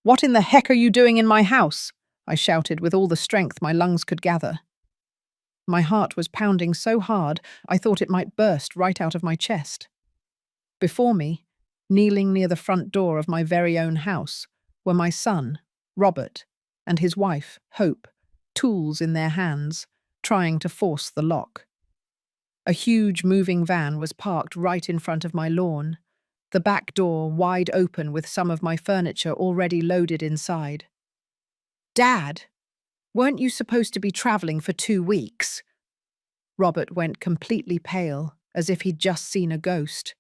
What in the heck are you doing in my house? I shouted with all the strength my lungs could gather. My heart was pounding so hard I thought it might burst right out of my chest. Before me, kneeling near the front door of my very own house, were my son, Robert, and his wife, Hope, tools in their hands, trying to force the lock. A huge moving van was parked right in front of my lawn, the back door wide open with some of my furniture already loaded inside. "Dad, weren't you supposed to be travelling for 2 weeks?" Robert went completely pale, as if he'd just seen a ghost.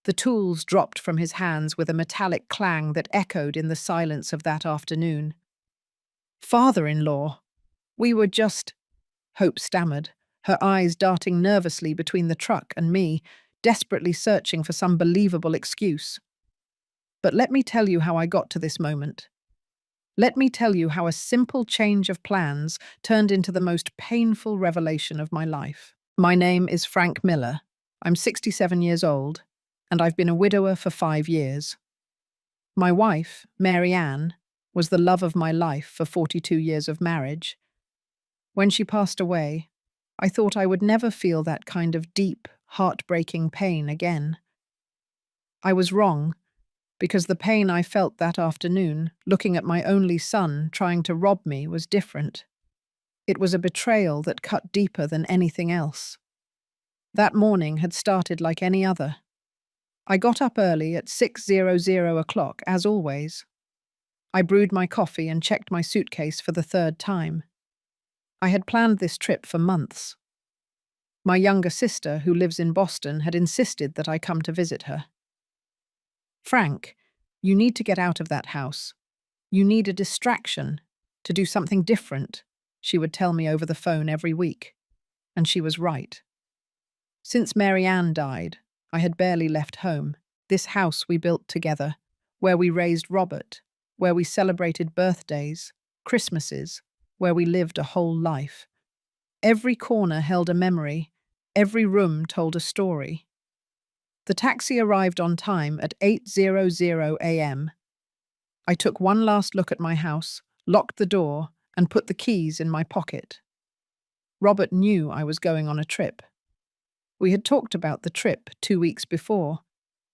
The tools dropped from his hands with a metallic clang that echoed in the silence of that afternoon. "Father-in-law, we were just—" Hope stammered, her eyes darting nervously between the truck and me, desperately searching for some believable excuse. But let me tell you how I got to this moment. Let me tell you how a simple change of plans turned into the most painful revelation of my life. My name is Frank Miller. I'm 67 years old, and I've been a widower for 5 years. My wife, Mary Ann, was the love of my life for 42 years of marriage. When she passed away, I thought I would never feel that kind of deep, heartbreaking pain again. I was wrong, because the pain I felt that afternoon, looking at my only son trying to rob me, was different. It was a betrayal that cut deeper than anything else. That morning had started like any other. I got up early at 6:00 o'clock, as always. I brewed my coffee and checked my suitcase for the third time. I had planned this trip for months. My younger sister, who lives in Boston, had insisted that I come to visit her. "Frank, you need to get out of that house. You need a distraction, to do something different," she would tell me over the phone every week. And she was right. Since Mary Ann died, I had barely left home, this house we built together, where we raised Robert, where we celebrated birthdays, Christmases, where we lived a whole life. Every corner held a memory, every room told a story. The taxi arrived on time at 8:00 a.m. I took one last look at my house, locked the door, and put the keys in my pocket. Robert knew I was going on a trip. We had talked about the trip 2 weeks before.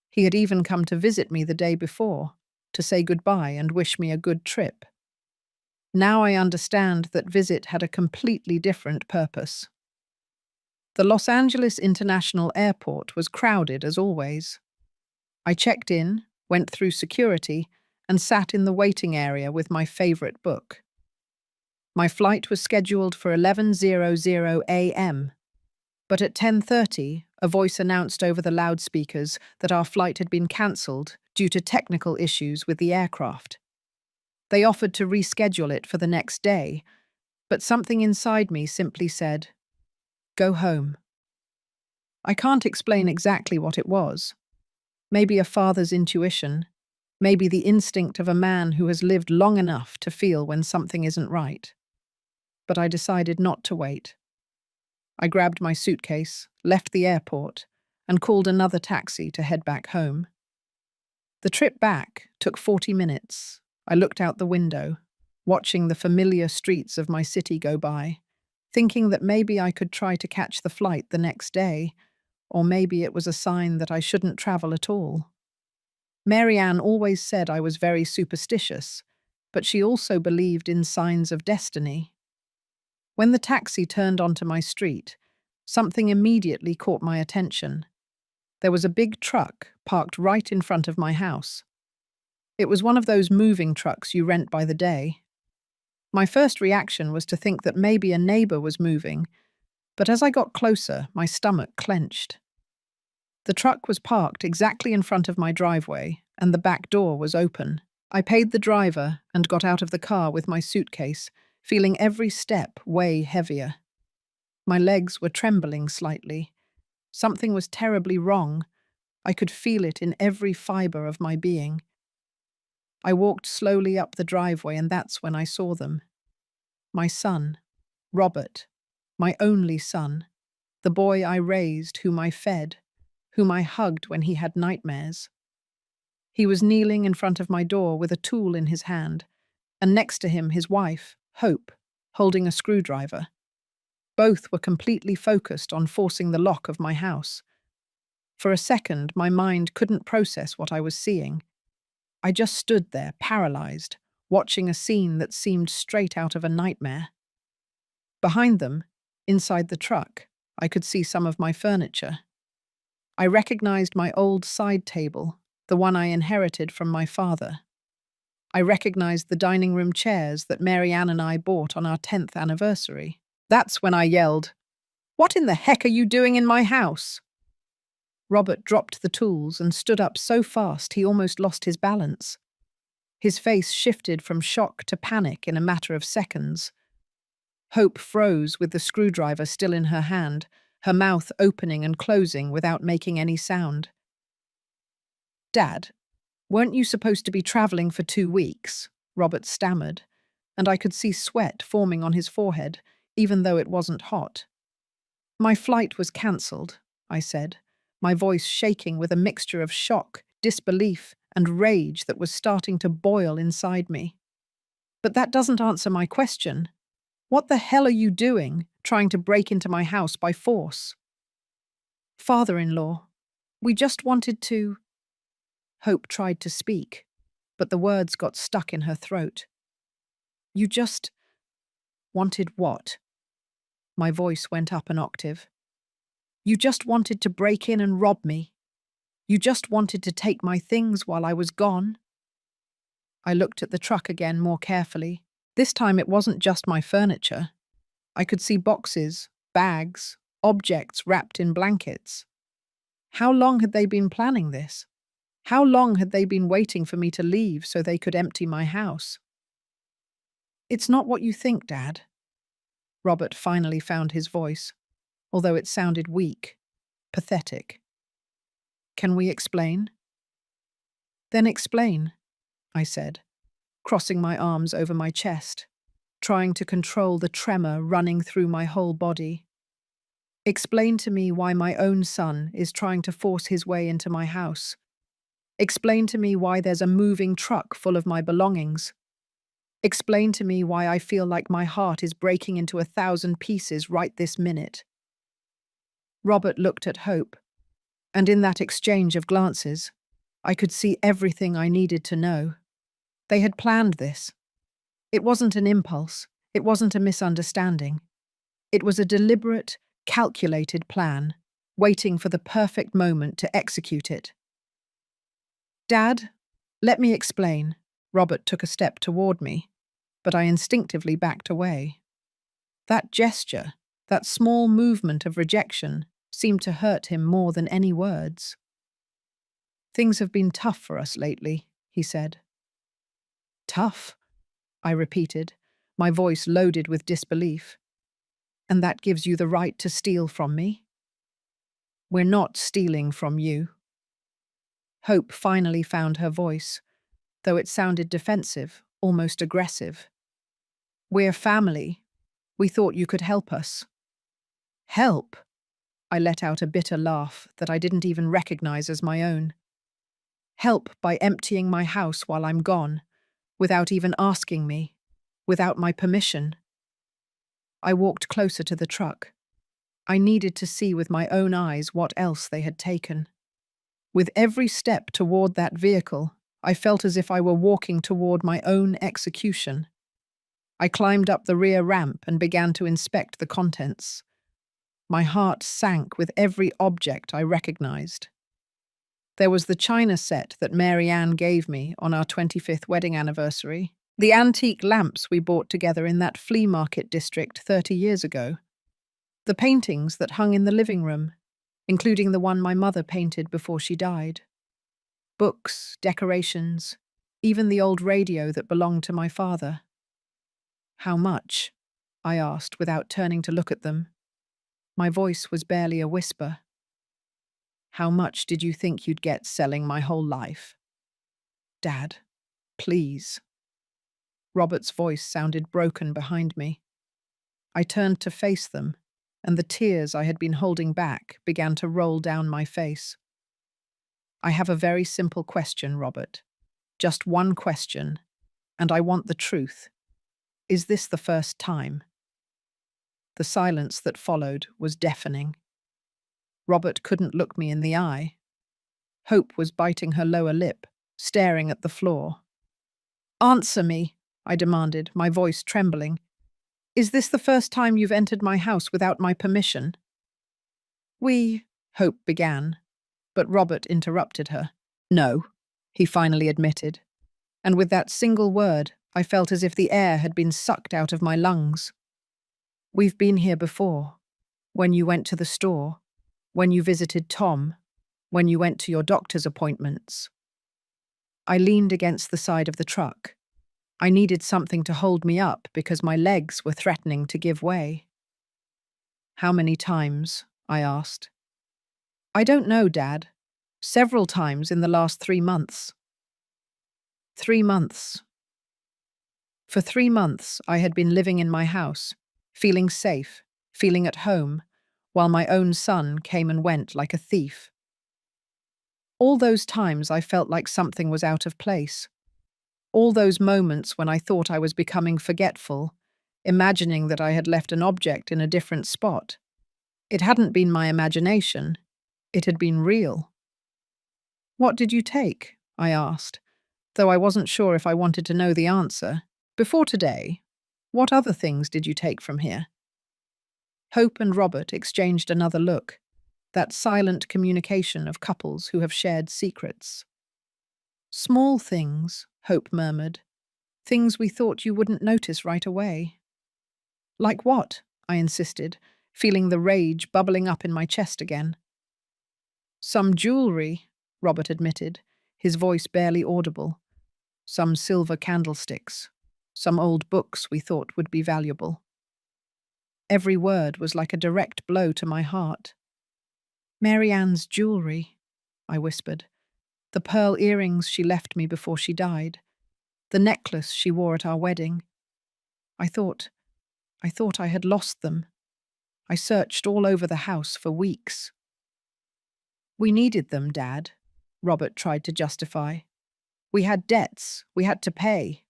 He had even come to visit me the day before, to say goodbye and wish me a good trip. Now I understand that visit had a completely different purpose. The Los Angeles International Airport was crowded as always. I checked in, went through security, and sat in the waiting area with my favorite book. My flight was scheduled for 11:00 a.m., but at 10:30, a voice announced over the loudspeakers that our flight had been cancelled due to technical issues with the aircraft. They offered to reschedule it for the next day, but something inside me simply said, "Go home." I can't explain exactly what it was. Maybe a father's intuition, maybe the instinct of a man who has lived long enough to feel when something isn't right. But I decided not to wait. I grabbed my suitcase, left the airport, and called another taxi to head back home. The trip back took 40 minutes. I looked out the window, watching the familiar streets of my city go by, thinking that maybe I could try to catch the flight the next day, or maybe it was a sign that I shouldn't travel at all. Mary Ann always said I was very superstitious, but she also believed in signs of destiny. When the taxi turned onto my street, something immediately caught my attention. There was a big truck parked right in front of my house. It was one of those moving trucks you rent by the day. My first reaction was to think that maybe a neighbor was moving, but as I got closer, my stomach clenched. The truck was parked exactly in front of my driveway, and the back door was open. I paid the driver and got out of the car with my suitcase, feeling every step way heavier. My legs were trembling slightly. Something was terribly wrong. I could feel it in every fiber of my being. I walked slowly up the driveway, and that's when I saw them. My son, Robert, my only son, the boy I raised, whom I fed, whom I hugged when he had nightmares. He was kneeling in front of my door with a tool in his hand, and next to him his wife, Hope, holding a screwdriver. Both were completely focused on forcing the lock of my house. For a second, my mind couldn't process what I was seeing. I just stood there, paralyzed, watching a scene that seemed straight out of a nightmare. Behind them, inside the truck, I could see some of my furniture. I recognized my old side table, the one I inherited from my father. I recognized the dining room chairs that Mary Ann and I bought on our 10th anniversary. That's when I yelled, "What in the heck are you doing in my house?" Robert dropped the tools and stood up so fast he almost lost his balance. His face shifted from shock to panic in a matter of seconds. Hope froze with the screwdriver still in her hand, her mouth opening and closing without making any sound. "Dad, weren't you supposed to be traveling for 2 weeks?" Robert stammered, and I could see sweat forming on his forehead, even though it wasn't hot. "My flight was cancelled," I said, my voice shaking with a mixture of shock, disbelief, and rage that was starting to boil inside me. "But that doesn't answer my question. What the hell are you doing, trying to break into my house by force?" "Father-in-law, we just wanted to—" Hope tried to speak, but the words got stuck in her throat. "You just wanted what?" My voice went up an octave. "You just wanted to break in and rob me. You just wanted to take my things while I was gone." I looked at the truck again more carefully. This time it wasn't just my furniture. I could see boxes, bags, objects wrapped in blankets. How long had they been planning this? How long had they been waiting for me to leave so they could empty my house? "It's not what you think, Dad." Robert finally found his voice, although it sounded weak, pathetic. "Can we explain?" "Then explain," I said, crossing my arms over my chest, trying to control the tremor running through my whole body. "Explain to me why my own son is trying to force his way into my house. Explain to me why there's a moving truck full of my belongings. Explain to me why I feel like my heart is breaking into 1,000 pieces right this minute." Robert looked at Hope, and in that exchange of glances, I could see everything I needed to know. They had planned this. It wasn't an impulse. It wasn't a misunderstanding. It was a deliberate, calculated plan, waiting for the perfect moment to execute it. "Dad, let me explain." Robert took a step toward me, but I instinctively backed away. That gesture, that small movement of rejection, seemed to hurt him more than any words. "Things have been tough for us lately," he said. "Tough?" I repeated, my voice loaded with disbelief. "And that gives you the right to steal from me?" "We're not stealing from you." Hope finally found her voice, though it sounded defensive, almost aggressive. "We're family. We thought you could help us." "Help?" I let out a bitter laugh that I didn't even recognize as my own. "Help by emptying my house while I'm gone, without even asking me, without my permission." I walked closer to the truck. I needed to see with my own eyes what else they had taken. With every step toward that vehicle, I felt as if I were walking toward my own execution. I climbed up the rear ramp and began to inspect the contents. My heart sank with every object I recognized. There was the china set that Mary Ann gave me on our 25th wedding anniversary, the antique lamps we bought together in that flea market district 30 years ago, the paintings that hung in the living room, including the one my mother painted before she died, books, decorations, even the old radio that belonged to my father. "How much?" I asked without turning to look at them. My voice was barely a whisper. "How much did you think you'd get selling my whole life?" "Dad, please." Robert's voice sounded broken behind me. I turned to face them, and the tears I had been holding back began to roll down my face. I have a very simple question, Robert. Just one question, and I want the truth. Is this the first time? The silence that followed was deafening. Robert couldn't look me in the eye. Hope was biting her lower lip, staring at the floor. Answer me, I demanded, my voice trembling. Is this the first time you've entered my house without my permission? Hope began, but Robert interrupted her. No, he finally admitted, and with that single word, I felt as if the air had been sucked out of my lungs. We've been here before, when you went to the store, when you visited Tom, when you went to your doctor's appointments. I leaned against the side of the truck. I needed something to hold me up because my legs were threatening to give way. How many times? I asked. I don't know, Dad. Several times in the last 3 months. 3 months. For 3 months, I had been living in my house, feeling safe, feeling at home, while my own son came and went like a thief. All those times I felt like something was out of place. All those moments when I thought I was becoming forgetful, imagining that I had left an object in a different spot. It hadn't been my imagination. It had been real. What did you take? I asked, though I wasn't sure if I wanted to know the answer. Before today, what other things did you take from here? Hope and Robert exchanged another look, that silent communication of couples who have shared secrets. Small things, Hope murmured. Things we thought you wouldn't notice right away. Like what? I insisted, feeling the rage bubbling up in my chest again. Some jewelry, Robert admitted, his voice barely audible. Some silver candlesticks. Some old books we thought would be valuable. Every word was like a direct blow to my heart. Mary Ann's jewelry, I whispered. The pearl earrings she left me before she died. The necklace she wore at our wedding. I thought I had lost them. I searched all over the house for weeks. We needed them, Dad, Robert tried to justify. We had debts. We had to pay.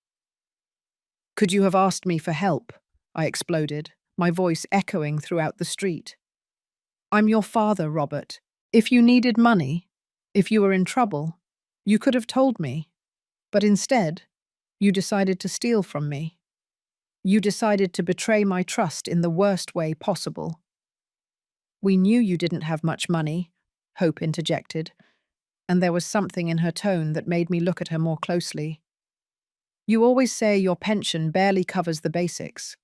Could you have asked me for help? I exploded, my voice echoing throughout the street. I'm your father, Robert. If you needed money, if you were in trouble, you could have told me. But instead, you decided to steal from me. You decided to betray my trust in the worst way possible. We knew you didn't have much money, Hope interjected, and there was something in her tone that made me look at her more closely. You always say your pension barely covers the basics,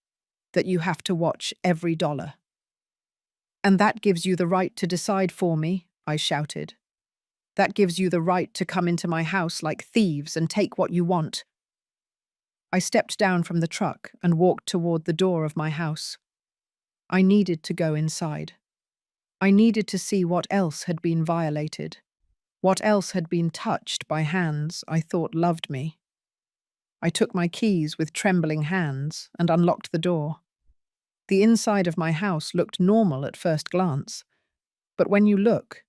that you have to watch every dollar. And that gives you the right to decide for me, I shouted. That gives you the right to come into my house like thieves and take what you want. I stepped down from the truck and walked toward the door of my house. I needed to go inside. I needed to see what else had been violated, what else had been touched by hands I thought loved me. I took my keys with trembling hands and unlocked the door. The inside of my house looked normal at first glance, but when you look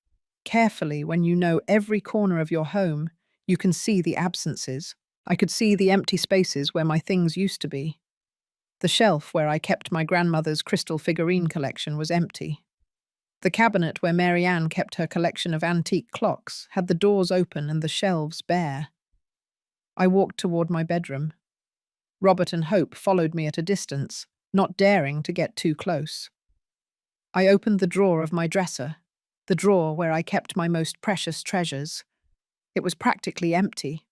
carefully, when you know every corner of your home, you can see the absences. I could see the empty spaces where my things used to be. The shelf where I kept my grandmother's crystal figurine collection was empty. The cabinet where Mary Ann kept her collection of antique clocks had the doors open and the shelves bare. I walked toward my bedroom. Robert and Hope followed me at a distance, not daring to get too close. I opened the drawer of my dresser, the drawer where I kept my most precious treasures. It was practically empty.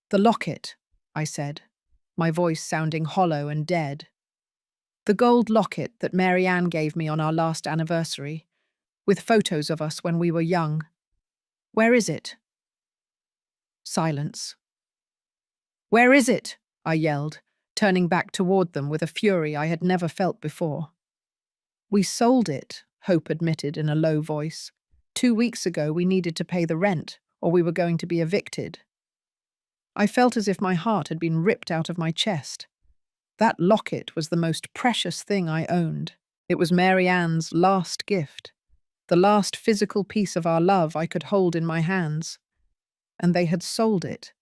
The locket, I said, my voice sounding hollow and dead. The gold locket that Mary Ann gave me on our last anniversary, with photos of us when we were young. Where is it? Silence. Where is it? I yelled, turning back toward them with a fury I had never felt before. We sold it, Hope admitted in a low voice. 2 weeks ago we needed to pay the rent, or we were going to be evicted. I felt as if my heart had been ripped out of my chest. That locket was the most precious thing I owned. It was Mary Ann's last gift. the last physical piece of our love I could hold in my hands. And they had sold it.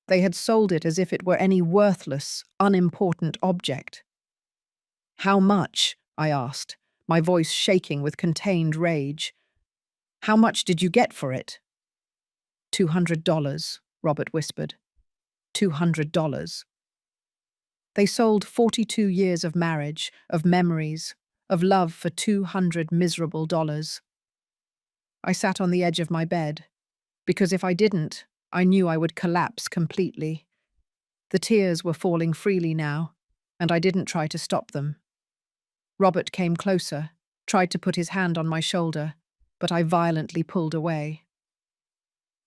They had sold it as if it were any worthless, unimportant object. "How much?" I asked, my voice shaking with contained rage. "How much did you get for it?" $200, Robert whispered. $200. They sold 42 years of marriage, of memories, of love for $200 miserable dollars. I sat on the edge of my bed, because if I didn't, I knew I would collapse completely. The tears were falling freely now, and I didn't try to stop them. Robert came closer, tried to put his hand on my shoulder, but I violently pulled away.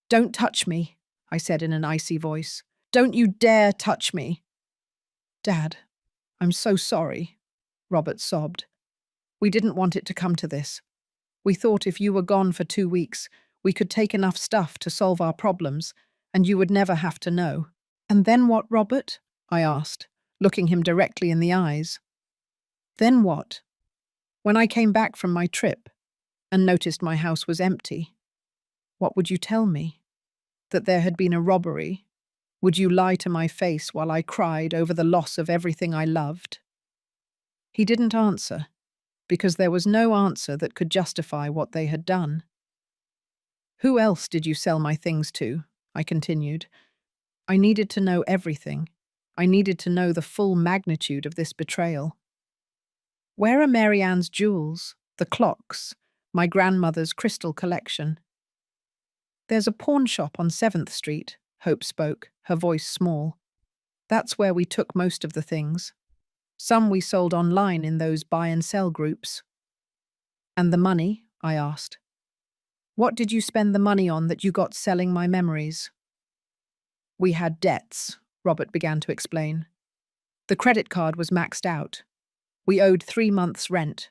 "Don't touch me," I said in an icy voice. "Don't you dare touch me." "Dad, I'm so sorry," Robert sobbed. "We didn't want it to come to this. We thought if you were gone for 2 weeks, we could take enough stuff to solve our problems, and you would never have to know." "And then what, Robert?" I asked, looking him directly in the eyes. "Then what? When I came back from my trip and noticed my house was empty, what would you tell me? That there had been a robbery? Would you lie to my face while I cried over the loss of everything I loved?" He didn't answer, because there was no answer that could justify what they had done. "Who else did you sell my things to?" I continued. I needed to know everything. I needed to know the full magnitude of this betrayal. "Where are Mary Ann's jewels, the clocks, my grandmother's crystal collection?" "There's a pawn shop on 7th Street, Hope spoke, her voice small. "That's where we took most of the things. Some we sold online in those buy and sell groups." "And the money?" I asked. "What did you spend the money on that you got selling my memories?" "We had debts," Robert began to explain. "The credit card was maxed out. We owed 3 months' rent.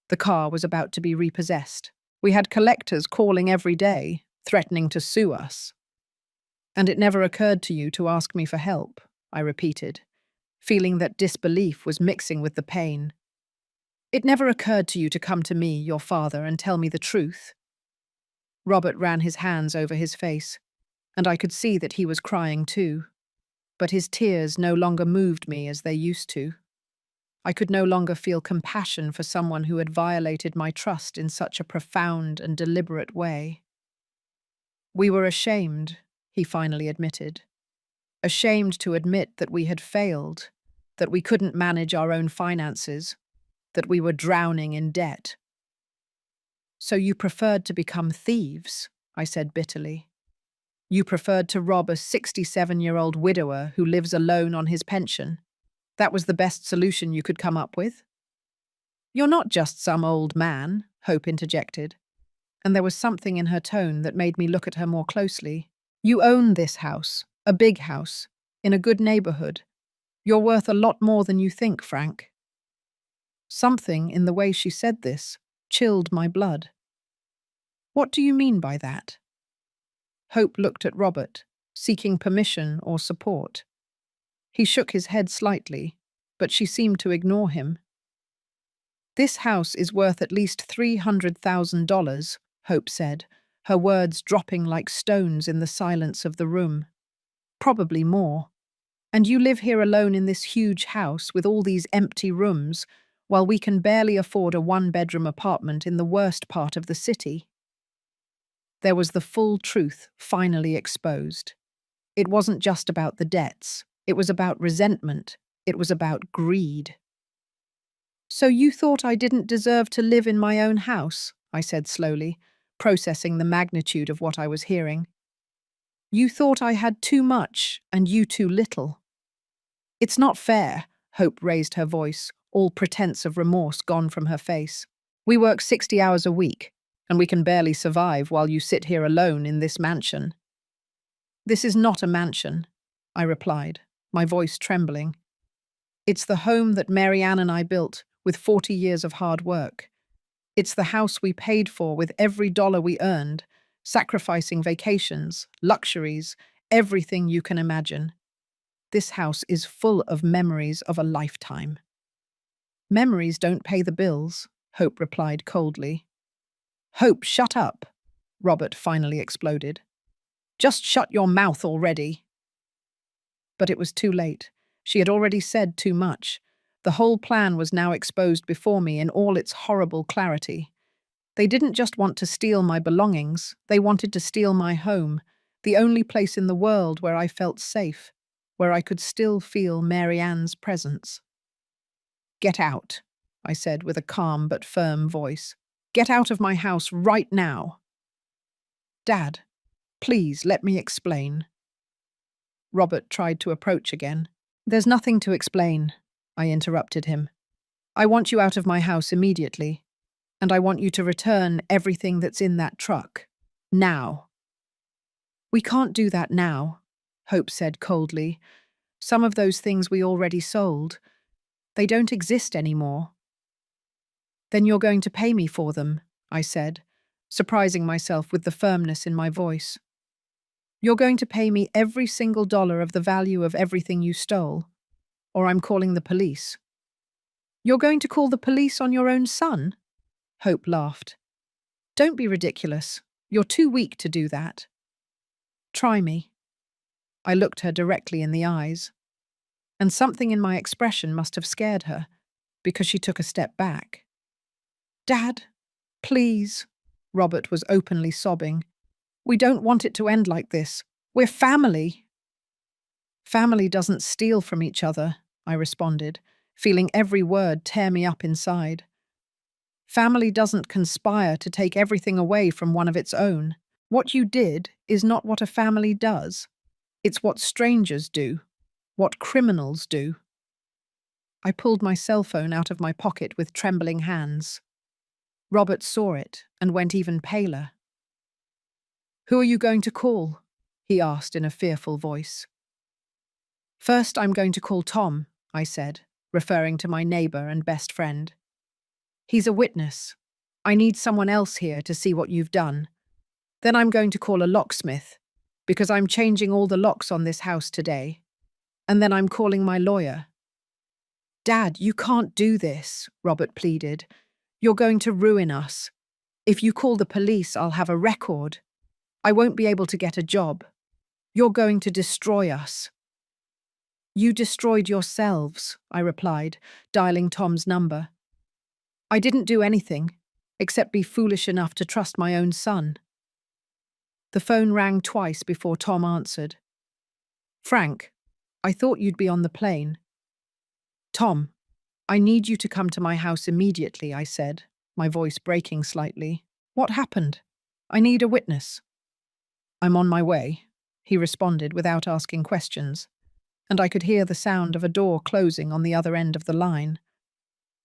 The car was about to be repossessed. We had collectors calling every day, threatening to sue us." "And it never occurred to you to ask me for help," I repeated, feeling that disbelief was mixing with the pain. "It never occurred to you to come to me, your father, and tell me the truth?" Robert ran his hands over his face, and I could see that he was crying too. But his tears no longer moved me as they used to. I could no longer feel compassion for someone who had violated my trust in such a profound and deliberate way. "We were ashamed," he finally admitted. "Ashamed to admit that we had failed, that we couldn't manage our own finances, that we were drowning in debt." "So you preferred to become thieves," I said bitterly. "You preferred to rob a 67-year-old widower who lives alone on his pension. That was the best solution you could come up with?" "You're not just some old man," Hope interjected, and there was something in her tone that made me look at her more closely. "You own this house, a big house, in a good neighborhood. You're worth a lot more than you think, Frank." Something in the way she said this chilled my blood. "What do you mean by that?" Hope looked at Robert, seeking permission or support. He shook his head slightly, but she seemed to ignore him. "This house is worth at least $300,000, Hope said, her words dropping like stones in the silence of the room. "Probably more. And you live here alone in this huge house with all these empty rooms, while we can barely afford a one-bedroom apartment in the worst part of the city." There was the full truth finally exposed. It wasn't just about the debts. It was about resentment. It was about greed. "So you thought I didn't deserve to live in my own house?" I said slowly, processing the magnitude of what I was hearing. "You thought I had too much and you too little." "It's not fair," Hope raised her voice, all pretense of remorse gone from her face. "We work 60 hours a week, and we can barely survive while you sit here alone in this mansion." "This is not a mansion," I replied, my voice trembling. "It's the home that Mary Ann and I built with 40 years of hard work. It's the house we paid for with every dollar we earned, sacrificing vacations, luxuries, everything you can imagine. This house is full of memories of a lifetime." "Memories don't pay the bills," Hope replied coldly. Hope, shut up, Robert finally exploded. Just shut your mouth already. But it was too late. She had already said too much. The whole plan was now exposed before me in all its horrible clarity. They didn't just want to steal my belongings, they wanted to steal my home, the only place in the world where I felt safe, where I could still feel Mary Ann's presence. Get out, I said with a calm but firm voice. Get out of my house right now. Dad, please let me explain. Robert tried to approach again. There's nothing to explain, I interrupted him. I want you out of my house immediately, and I want you to return everything that's in that truck. Now. We can't do that now, Hope said coldly. Some of those things we already sold. They don't exist anymore. Then you're going to pay me for them, I said, surprising myself with the firmness in my voice. You're going to pay me every single dollar of the value of everything you stole, or I'm calling the police. You're going to call the police on your own son? Hope laughed. Don't be ridiculous. You're too weak to do that. Try me. I looked her directly in the eyes, and something in my expression must have scared her, because she took a step back. Dad, please, Robert was openly sobbing. We don't want it to end like this. We're family. Family doesn't steal from each other, I responded, feeling every word tear me up inside. Family doesn't conspire to take everything away from one of its own. What you did is not what a family does. It's what strangers do, what criminals do. I pulled my cell phone out of my pocket with trembling hands. Robert saw it and went even paler. Who are you going to call? He asked in a fearful voice. First, I'm going to call Tom, I said, referring to my neighbor and best friend. He's a witness. I need someone else here to see what you've done. Then I'm going to call a locksmith, because I'm changing all the locks on this house today. And then I'm calling my lawyer. Dad, you can't do this, Robert pleaded. You're going to ruin us. If you call the police, I'll have a record. I won't be able to get a job. You're going to destroy us. You destroyed yourselves, I replied, dialing Tom's number. I didn't do anything, except be foolish enough to trust my own son. The phone rang twice before Tom answered. Frank, I thought you'd be on the plane. Tom, I need you to come to my house immediately, I said, my voice breaking slightly. What happened? I need a witness. I'm on my way, he responded without asking questions, and I could hear the sound of a door closing on the other end of the line.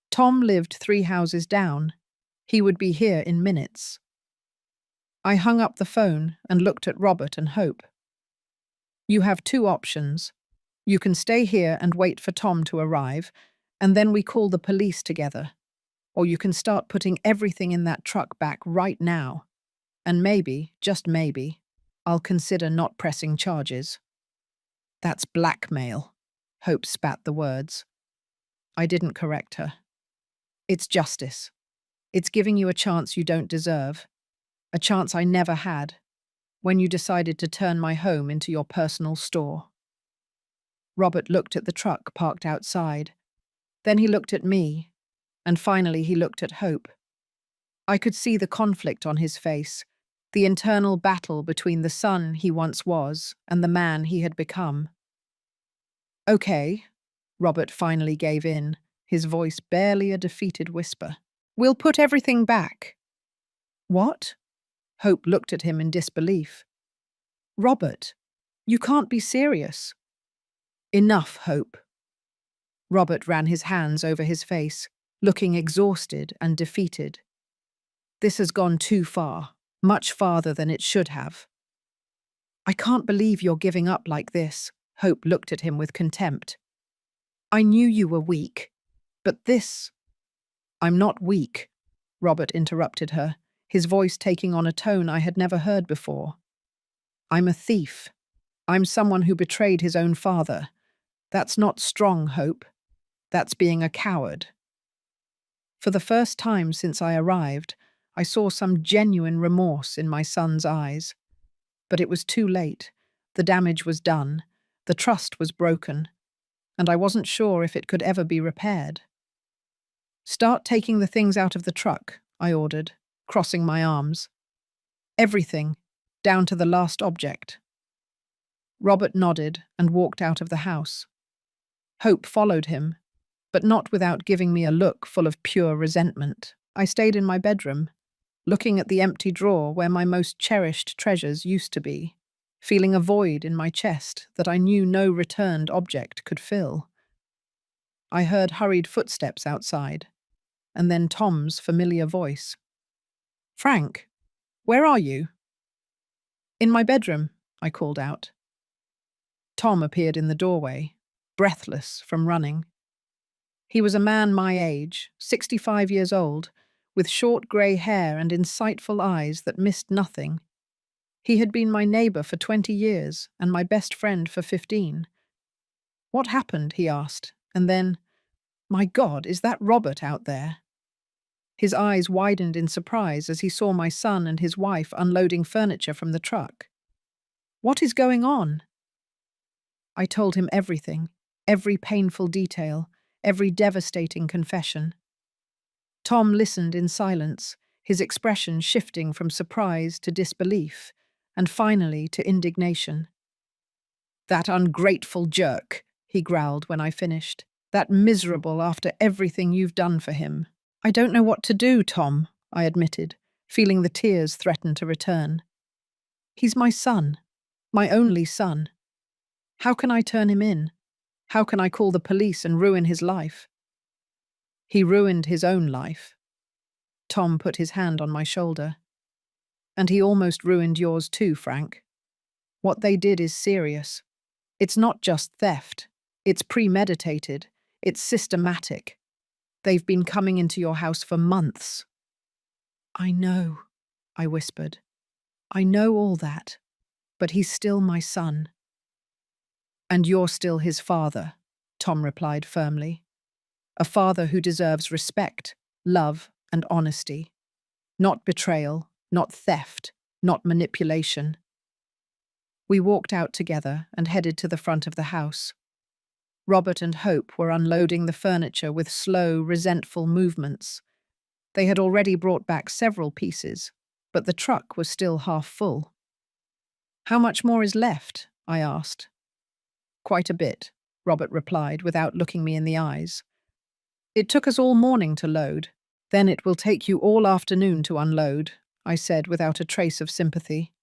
Tom lived 3 houses down. He would be here in minutes. I hung up the phone and looked at Robert and Hope. You have 2 options. You can stay here and wait for Tom to arrive, and then we call the police together. Or you can start putting everything in that truck back right now. And maybe, just maybe, I'll consider not pressing charges. That's blackmail, Hope spat the words. I didn't correct her. It's justice. It's giving you a chance you don't deserve. A chance I never had, when you decided to turn my home into your personal store. Robert looked at the truck parked outside. Then he looked at me, and finally he looked at Hope. I could see the conflict on his face, the internal battle between the son he once was and the man he had become. Okay, Robert finally gave in, his voice barely a defeated whisper. We'll put everything back. What? Hope looked at him in disbelief. Robert, you can't be serious. Enough, Hope. Robert ran his hands over his face, looking exhausted and defeated. This has gone too far, much farther than it should have. I can't believe you're giving up like this, Hope looked at him with contempt. I knew you were weak, but this… I'm not weak, Robert interrupted her, his voice taking on a tone I had never heard before. I'm a thief. I'm someone who betrayed his own father. That's not strong, Hope. That's being a coward. For the first time since I arrived, I saw some genuine remorse in my son's eyes. But it was too late. The damage was done. The trust was broken. And I wasn't sure if it could ever be repaired. "Start taking the things out of the truck," I ordered, crossing my arms. "Everything, down to the last object." Robert nodded and walked out of the house. Hope followed him, but not without giving me a look full of pure resentment. I stayed in my bedroom, looking at the empty drawer where my most cherished treasures used to be, feeling a void in my chest that I knew no returned object could fill. I heard hurried footsteps outside, and then Tom's familiar voice. "Frank, where are you?" "In my bedroom," I called out. Tom appeared in the doorway, breathless from running. He was a man my age, 65 years old, with short grey hair and insightful eyes that missed nothing. He had been my neighbour for 20 years and my best friend for 15. "What happened?" he asked, and then, "My God, is that Robert out there?" His eyes widened in surprise as he saw my son and his wife unloading furniture from the truck. "What is going on?" I told him everything, every painful detail, every devastating confession. Tom listened in silence, his expression shifting from surprise to disbelief, and finally to indignation. "That ungrateful jerk," he growled when I finished. "That miserable after everything you've done for him." "I don't know what to do, Tom," I admitted, feeling the tears threaten to return. "He's my son, my only son. How can I turn him in? How can I call the police and ruin his life?" "He ruined his own life." Tom put his hand on my shoulder. "And he almost ruined yours too, Frank. What they did is serious. It's not just theft. It's premeditated. It's systematic. They've been coming into your house for months." "I know," I whispered. "I know all that, but he's still my son." "And you're still his father," Tom replied firmly. "A father who deserves respect, love, and honesty. Not betrayal, not theft, not manipulation." We walked out together and headed to the front of the house. Robert and Hope were unloading the furniture with slow, resentful movements. They had already brought back several pieces, but the truck was still half full. "How much more is left?" I asked. "Quite a bit," Robert replied without looking me in the eyes. "It took us all morning to load. Then it will take you all afternoon to unload," I said without a trace of sympathy.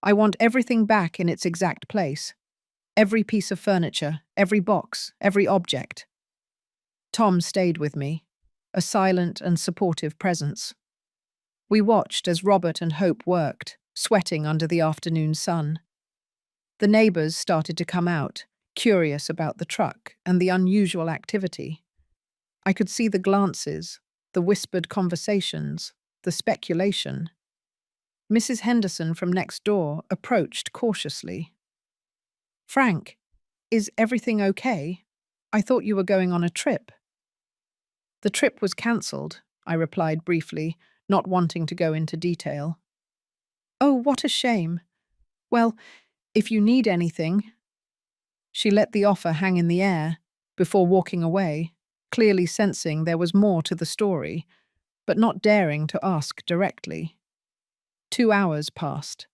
"I want everything back in its exact place. Every piece of furniture, every box, every object." Tom stayed with me, a silent and supportive presence. We watched as Robert and Hope worked, sweating under the afternoon sun. The neighbours started to come out, curious about the truck and the unusual activity. I could see the glances, the whispered conversations, the speculation. Mrs. Henderson from next door approached cautiously. "Frank, is everything okay? I thought you were going on a trip." "The trip was cancelled," I replied briefly, not wanting to go into detail. "Oh, what a shame. Well, if you need anything—" She let the offer hang in the air before walking away, clearly sensing there was more to the story, but not daring to ask directly. 2 hours passed.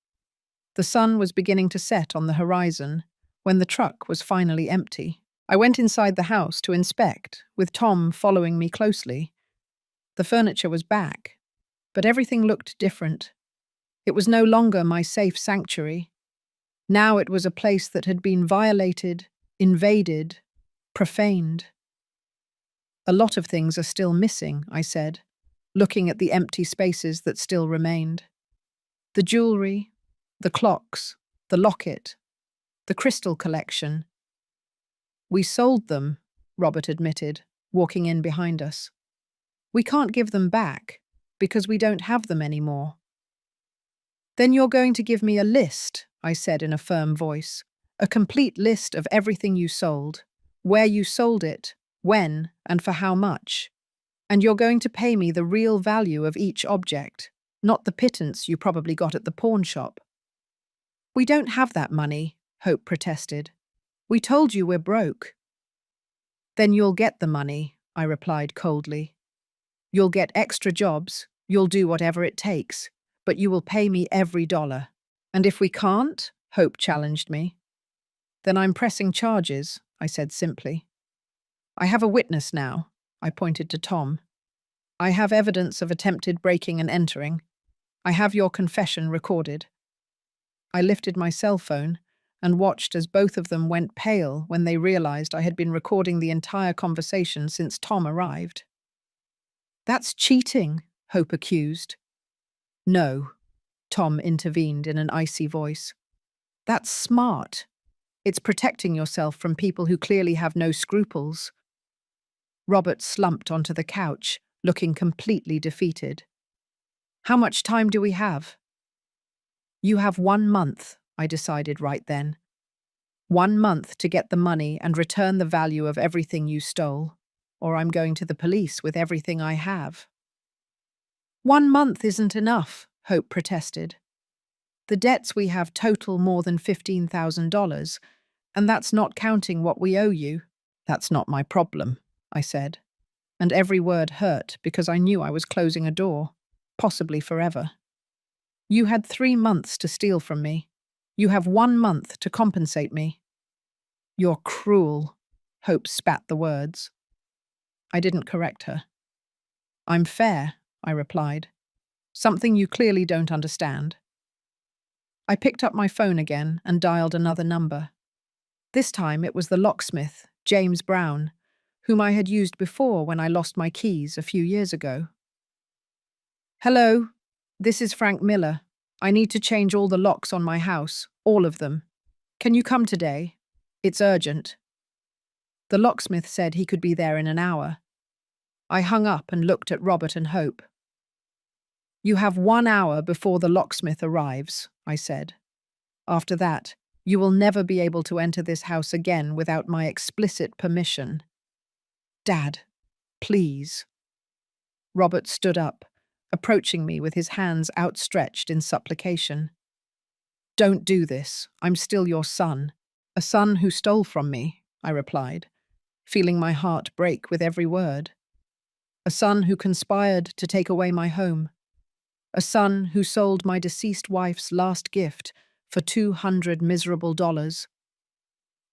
The sun was beginning to set on the horizon when the truck was finally empty. I went inside the house to inspect, with Tom following me closely. The furniture was back, but everything looked different. It was no longer my safe sanctuary. Now it was a place that had been violated, invaded, profaned. "A lot of things are still missing," I said, looking at the empty spaces that still remained. "The jewellery, the clocks, the locket, the crystal collection." "We sold them," Robert admitted, walking in behind us. "We can't give them back because we don't have them anymore." "Then you're going to give me a list," I said in a firm voice. "A complete list of everything you sold, where you sold it, when, and for how much." And you're going to pay me the real value of each object, not the pittance you probably got at the pawn shop. We don't have that money, Hope protested. We told you we're broke. Then you'll get the money, I replied coldly. You'll get extra jobs, you'll do whatever it takes, but you will pay me every dollar. And if we can't, Hope challenged me. Then I'm pressing charges, I said simply. I have a witness now, I pointed to Tom. I have evidence of attempted breaking and entering. I have your confession recorded. I lifted my cell phone and watched as both of them went pale when they realized I had been recording the entire conversation since Tom arrived. That's cheating, Hope accused. No, Tom intervened in an icy voice. That's smart. It's protecting yourself from people who clearly have no scruples. Robert slumped onto the couch, looking completely defeated. How much time do we have? You have 1 month, I decided right then. 1 month to get the money and return the value of everything you stole, or I'm going to the police with everything I have. 1 month isn't enough, Hope protested. The debts we have total more than $15,000, and that's not counting what we owe you. That's not my problem, I said, and every word hurt because I knew I was closing a door, possibly forever. You had 3 months to steal from me. You have 1 month to compensate me. You're cruel, Hope spat the words. I didn't correct her. I'm fair, I replied. Something you clearly don't understand. I picked up my phone again and dialed another number. This time it was the locksmith, James Brown, whom I had used before when I lost my keys a few years ago. Hello, this is Frank Miller. I need to change all the locks on my house, all of them. Can you come today? It's urgent. The locksmith said he could be there in an hour. I hung up and looked at Robert and Hope. You have 1 hour before the locksmith arrives, I said. After that, you will never be able to enter this house again without my explicit permission. Dad, please. Robert stood up, approaching me with his hands outstretched in supplication. Don't do this. I'm still your son. A son who stole from me, I replied, feeling my heart break with every word. A son who conspired to take away my home. A son who sold my deceased wife's last gift for $200 miserable.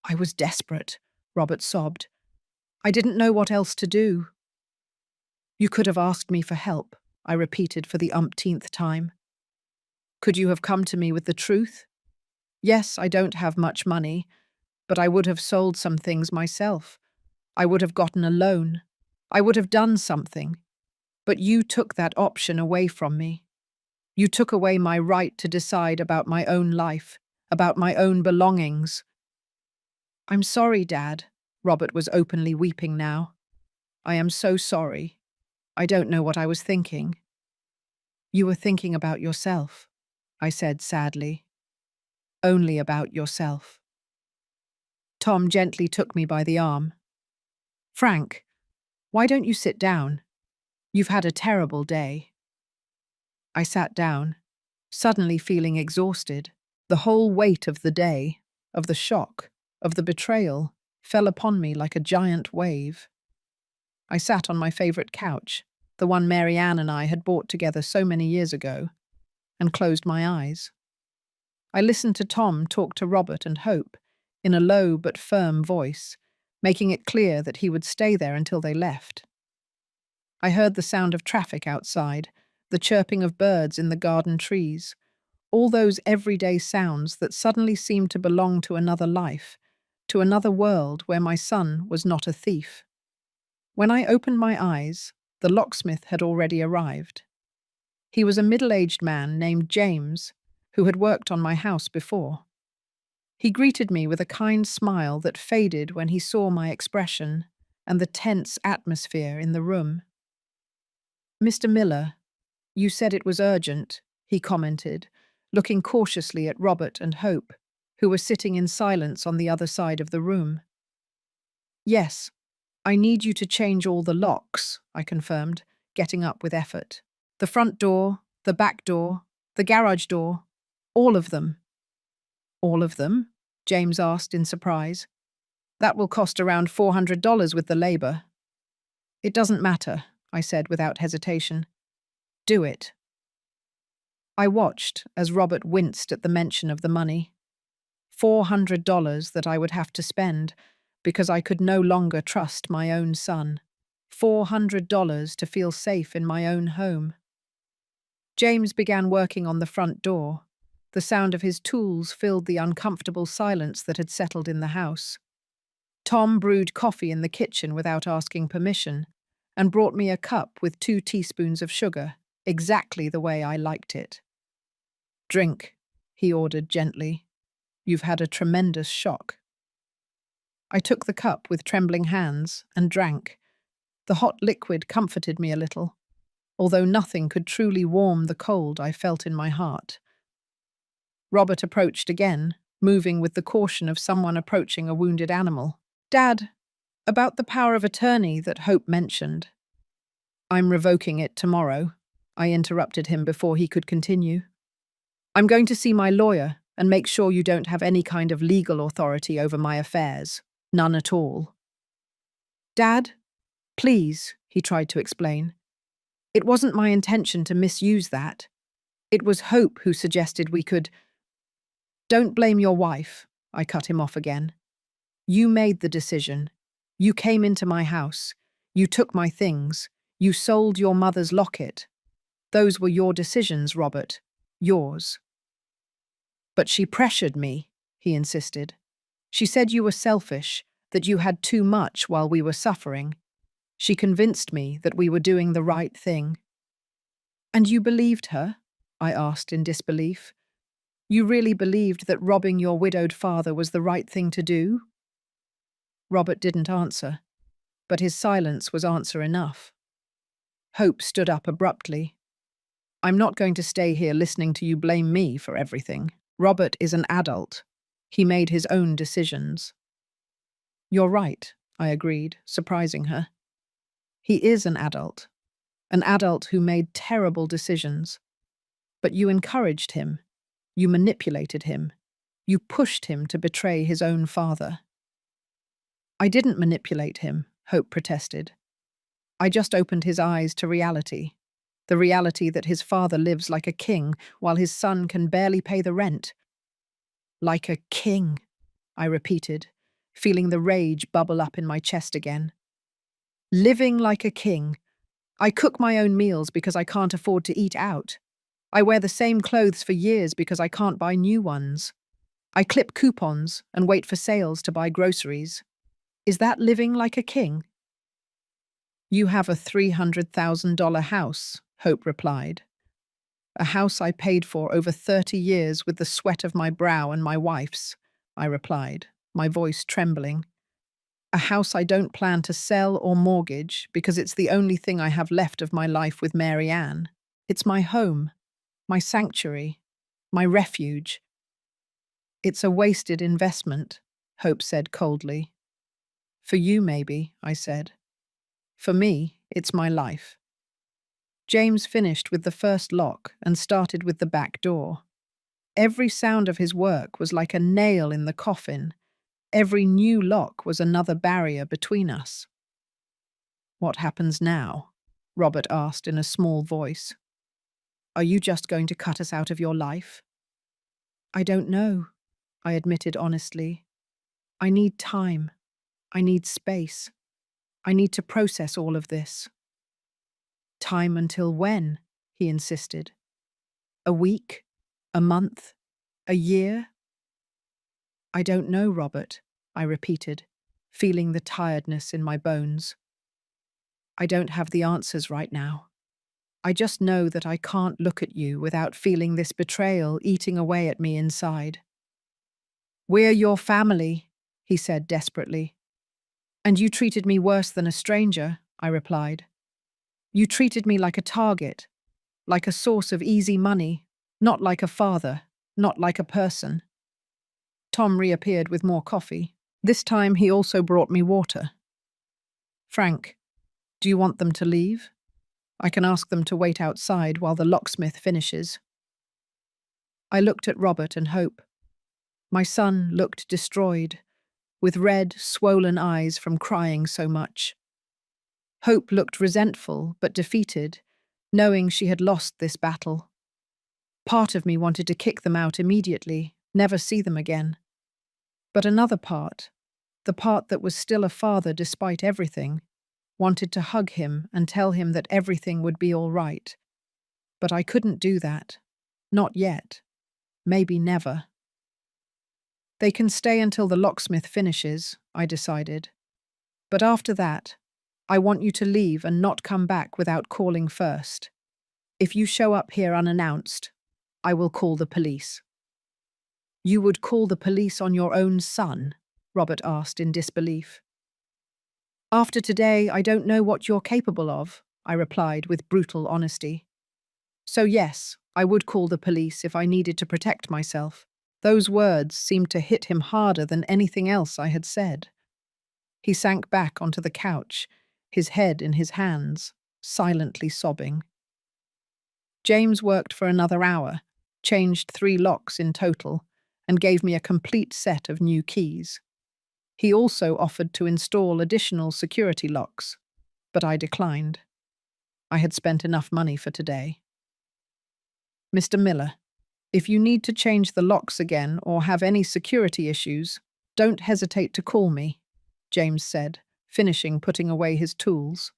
I was desperate, Robert sobbed. I didn't know what else to do. You could have asked me for help, I repeated for the umpteenth time. Could you have come to me with the truth? Yes, I don't have much money, but I would have sold some things myself. I would have gotten a loan. I would have done something. But you took that option away from me. You took away my right to decide about my own life, about my own belongings. I'm sorry, Dad. Robert was openly weeping now. I am so sorry. I don't know what I was thinking. You were thinking about yourself, I said sadly. Only about yourself. Tom gently took me by the arm. Frank, why don't you sit down? You've had a terrible day. I sat down, suddenly feeling exhausted. The whole weight of the day, of the shock, of the betrayal, fell upon me like a giant wave. I sat on my favorite couch, the one Mary Ann and I had bought together so many years ago, and closed my eyes. I listened to Tom talk to Robert and Hope in a low but firm voice, making it clear that he would stay there until they left. I heard the sound of traffic outside, the chirping of birds in the garden trees, all those everyday sounds that suddenly seemed to belong to another life, to another world where my son was not a thief. When I opened my eyes, the locksmith had already arrived. He was a middle-aged man named James, who had worked on my house before. He greeted me with a kind smile that faded when he saw my expression and the tense atmosphere in the room. Mr. Miller, you said it was urgent, he commented, looking cautiously at Robert and Hope, who were sitting in silence on the other side of the room. Yes, I need you to change all the locks, I confirmed, getting up with effort. The front door, the back door, the garage door, all of them. All of them? James asked in surprise. That will cost around $400 with the labor. It doesn't matter, I said without hesitation. Do it. I watched as Robert winced at the mention of the money. $400 that I would have to spend because I could no longer trust my own son. $400 to feel safe in my own home. James began working on the front door. The sound of his tools filled the uncomfortable silence that had settled in the house. Tom brewed coffee in the kitchen without asking permission and brought me a cup with 2 teaspoons of sugar, exactly the way I liked it. Drink, he ordered gently. You've had a tremendous shock. I took the cup with trembling hands and drank. The hot liquid comforted me a little, although nothing could truly warm the cold I felt in my heart. Robert approached again, moving with the caution of someone approaching a wounded animal. Dad, about the power of attorney that Hope mentioned. I'm revoking it tomorrow, I interrupted him before he could continue. I'm going to see my lawyer and make sure you don't have any kind of legal authority over my affairs. None at all. Dad, please, he tried to explain. It wasn't my intention to misuse that. It was Hope who suggested we could. Don't blame your wife, I cut him off again. You made the decision. You came into my house. You took my things. You sold your mother's locket. Those were your decisions, Robert. Yours. But she pressured me, he insisted. She said you were selfish, that you had too much while we were suffering. She convinced me that we were doing the right thing. And you believed her? I asked in disbelief. You really believed that robbing your widowed father was the right thing to do? Robert didn't answer, but his silence was answer enough. Hope stood up abruptly. I'm not going to stay here listening to you blame me for everything. Robert is an adult. He made his own decisions. You're right, I agreed, surprising her. He is an adult who made terrible decisions. But you encouraged him. You manipulated him. You pushed him to betray his own father. I didn't manipulate him, Hope protested. I just opened his eyes to reality. The reality that his father lives like a king while his son can barely pay the rent. Like a king, I repeated, feeling the rage bubble up in my chest again. Living like a king. I cook my own meals because I can't afford to eat out. I wear the same clothes for years because I can't buy new ones. I clip coupons and wait for sales to buy groceries. Is that living like a king? You have a $300,000 house, Hope replied. A house I paid for over 30 years with the sweat of my brow and my wife's, I replied, my voice trembling. A house I don't plan to sell or mortgage because it's the only thing I have left of my life with Mary Ann. It's my home, my sanctuary, my refuge. It's a wasted investment, Hope said coldly. For you, maybe, I said. For me, it's my life. James finished with the first lock and started with the back door. Every sound of his work was like a nail in the coffin. Every new lock was another barrier between us. What happens now? Robert asked in a small voice. Are you just going to cut us out of your life? I don't know, I admitted honestly. I need time. I need space. I need to process all of this. Time until when? He insisted. A week? A month? A year? I don't know, Robert, I repeated, feeling the tiredness in my bones. I don't have the answers right now. I just know that I can't look at you without feeling this betrayal eating away at me inside. We're your family, he said desperately. And you treated me worse than a stranger, I replied. You treated me like a target, like a source of easy money, not like a father, not like a person. Tom reappeared with more coffee. This time he also brought me water. Frank, do you want them to leave? I can ask them to wait outside while the locksmith finishes. I looked at Robert and Hope. My son looked destroyed, with red, swollen eyes from crying so much. Hope looked resentful but defeated, knowing she had lost this battle. Part of me wanted to kick them out immediately, never see them again. But another part, the part that was still a father despite everything, wanted to hug him and tell him that everything would be all right. But I couldn't do that. Not yet. Maybe never. They can stay until the locksmith finishes, I decided. But after that, I want you to leave and not come back without calling first. If you show up here unannounced, I will call the police. You would call the police on your own son? Robert asked in disbelief. After today, I don't know what you're capable of, I replied with brutal honesty. So yes, I would call the police if I needed to protect myself. Those words seemed to hit him harder than anything else I had said. He sank back onto the couch, his head in his hands, silently sobbing. James worked for another hour, changed 3 locks in total, and gave me a complete set of new keys. He also offered to install additional security locks, but I declined. I had spent enough money for today. Mr. Miller, if you need to change the locks again or have any security issues, don't hesitate to call me, James said, finishing putting away his tools.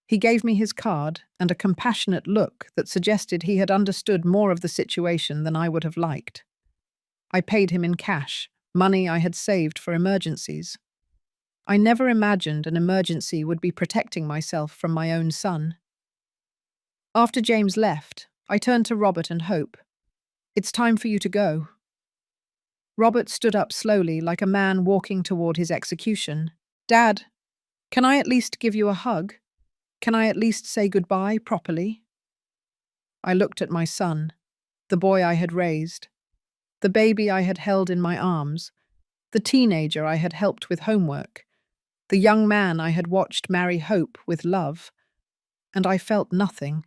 He gave me his card and a compassionate look that suggested he had understood more of the situation than I would have liked. I paid him in cash, money I had saved for emergencies. I never imagined an emergency would be protecting myself from my own son. After James left, I turned to Robert and Hope. It's time for you to go. Robert stood up slowly like a man walking toward his execution. Dad, can I at least give you a hug? Can I at least say goodbye properly? I looked at my son, the boy I had raised, the baby I had held in my arms, the teenager I had helped with homework, the young man I had watched marry Hope with love, and I felt nothing,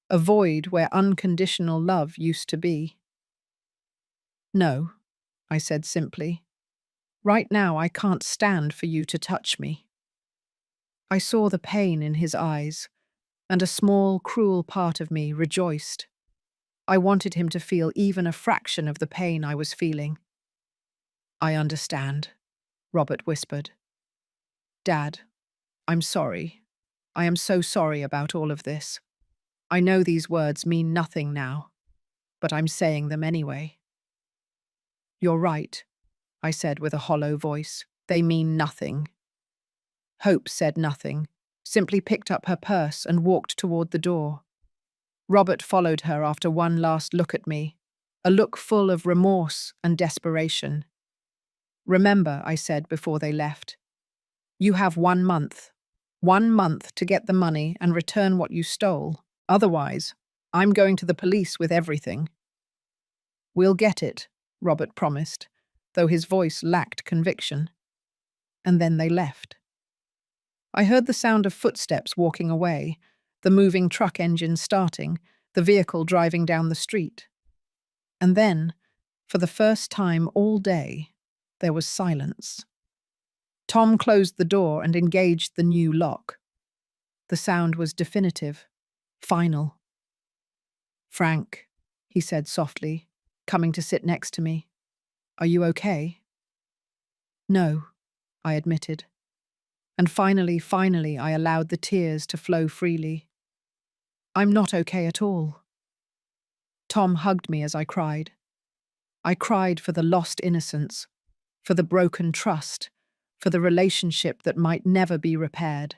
a void where unconditional love used to be. No, I said simply. Right now I can't stand for you to touch me. I saw the pain in his eyes, and a small, cruel part of me rejoiced. I wanted him to feel even a fraction of the pain I was feeling. I understand, Robert whispered. Dad, I'm sorry. I am so sorry about all of this. I know these words mean nothing now, but I'm saying them anyway. You're right, I said with a hollow voice. They mean nothing. Hope said nothing, simply picked up her purse and walked toward the door. Robert followed her after one last look at me, a look full of remorse and desperation. Remember, I said before they left, you have 1 month. 1 month to get the money and return what you stole. Otherwise, I'm going to the police with everything. We'll get it, Robert promised, though his voice lacked conviction. And then they left. I heard the sound of footsteps walking away, the moving truck engine starting, the vehicle driving down the street. And then, for the first time all day, there was silence. Tom closed the door and engaged the new lock. The sound was definitive, final. Frank, he said softly, coming to sit next to me. Are you okay? No, I admitted. And finally, I allowed the tears to flow freely. I'm not okay at all. Tom hugged me as I cried. I cried for the lost innocence, for the broken trust, for the relationship that might never be repaired.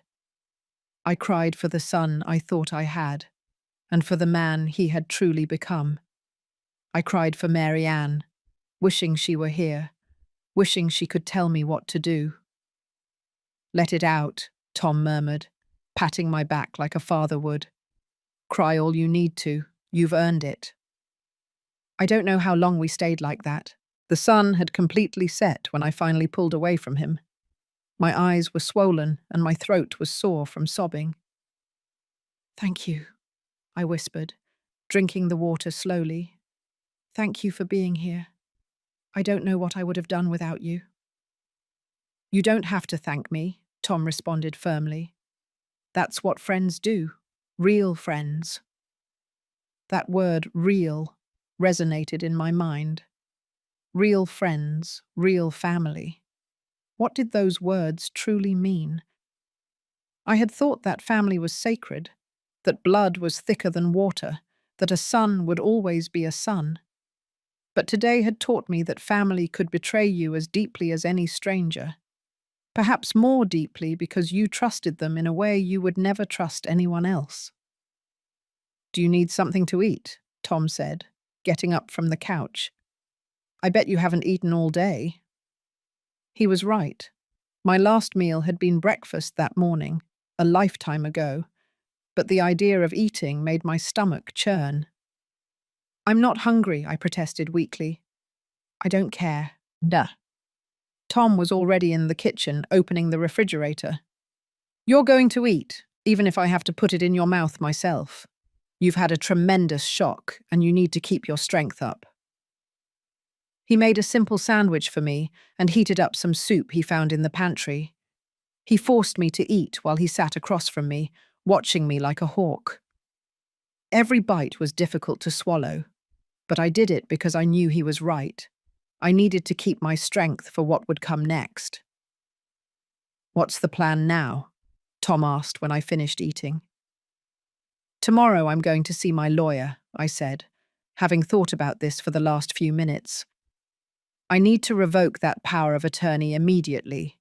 I cried for the son I thought I had, and for the man he had truly become. I cried for Mary Ann, wishing she were here, wishing she could tell me what to do. Let it out, Tom murmured, patting my back like a father would. Cry all you need to, you've earned it. I don't know how long we stayed like that. The sun had completely set when I finally pulled away from him. My eyes were swollen and my throat was sore from sobbing. "Thank you," I whispered, drinking the water slowly. "Thank you for being here. I don't know what I would have done without you." "You don't have to thank me," Tom responded firmly. "That's what friends do. Real friends." That word, real, resonated in my mind. Real friends, real family. What did those words truly mean? I had thought that family was sacred, that blood was thicker than water, that a son would always be a son. But today had taught me that family could betray you as deeply as any stranger. Perhaps more deeply because you trusted them in a way you would never trust anyone else. "Do you need something to eat?" Tom said, getting up from the couch. "I bet you haven't eaten all day." He was right. My last meal had been breakfast that morning, a lifetime ago, but the idea of eating made my stomach churn. "I'm not hungry," I protested weakly. "I don't care." Duh. Tom was already in the kitchen, opening the refrigerator. "You're going to eat, even if I have to put it in your mouth myself. You've had a tremendous shock, and you need to keep your strength up." He made a simple sandwich for me and heated up some soup he found in the pantry. He forced me to eat while he sat across from me, watching me like a hawk. Every bite was difficult to swallow, but I did it because I knew he was right. I needed to keep my strength for what would come next. "What's the plan now?" Tom asked when I finished eating. "Tomorrow I'm going to see my lawyer," I said, having thought about this for the last few minutes. "I need to revoke that power of attorney immediately.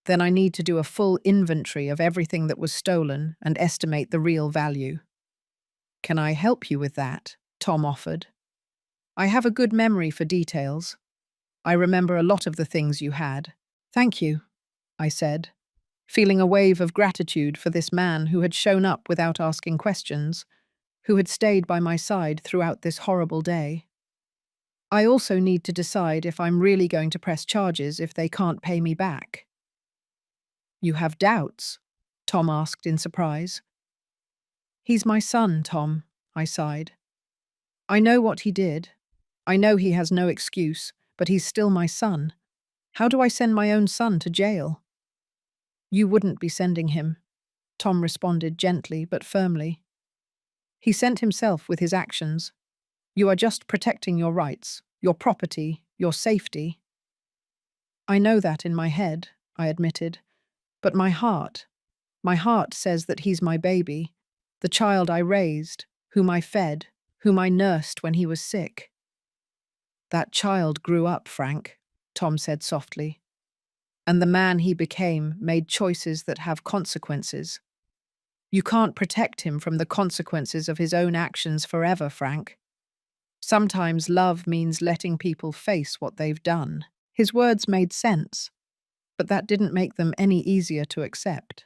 Then I need to do a full inventory of everything that was stolen and estimate the real value." "Can I help you with that?" Tom offered. "I have a good memory for details. I remember a lot of the things you had." "Thank you," I said, feeling a wave of gratitude for this man who had shown up without asking questions, who had stayed by my side throughout this horrible day. "I also need to decide if I'm really going to press charges if they can't pay me back." "You have doubts?" Tom asked in surprise. "He's my son, Tom," I sighed. "I know what he did. I know he has no excuse, but he's still my son. How do I send my own son to jail?" "You wouldn't be sending him," Tom responded gently but firmly. "He sent himself with his actions. You are just protecting your rights, your property, your safety." "I know that in my head," I admitted, "but my heart says that he's my baby, the child I raised, whom I fed, whom I nursed when he was sick." "That child grew up, Frank," Tom said softly. "And the man he became made choices that have consequences. You can't protect him from the consequences of his own actions forever, Frank. Sometimes love means letting people face what they've done." His words made sense, but that didn't make them any easier to accept.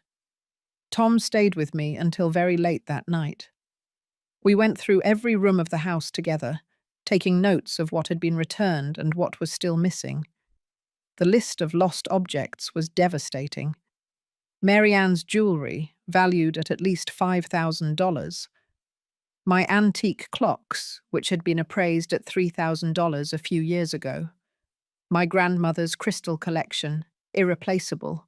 Tom stayed with me until very late that night. We went through every room of the house together, taking notes of what had been returned and what was still missing. The list of lost objects was devastating. Mary Ann's jewellery, valued at least $5,000. My antique clocks, which had been appraised at $3,000 a few years ago. My grandmother's crystal collection, irreplaceable,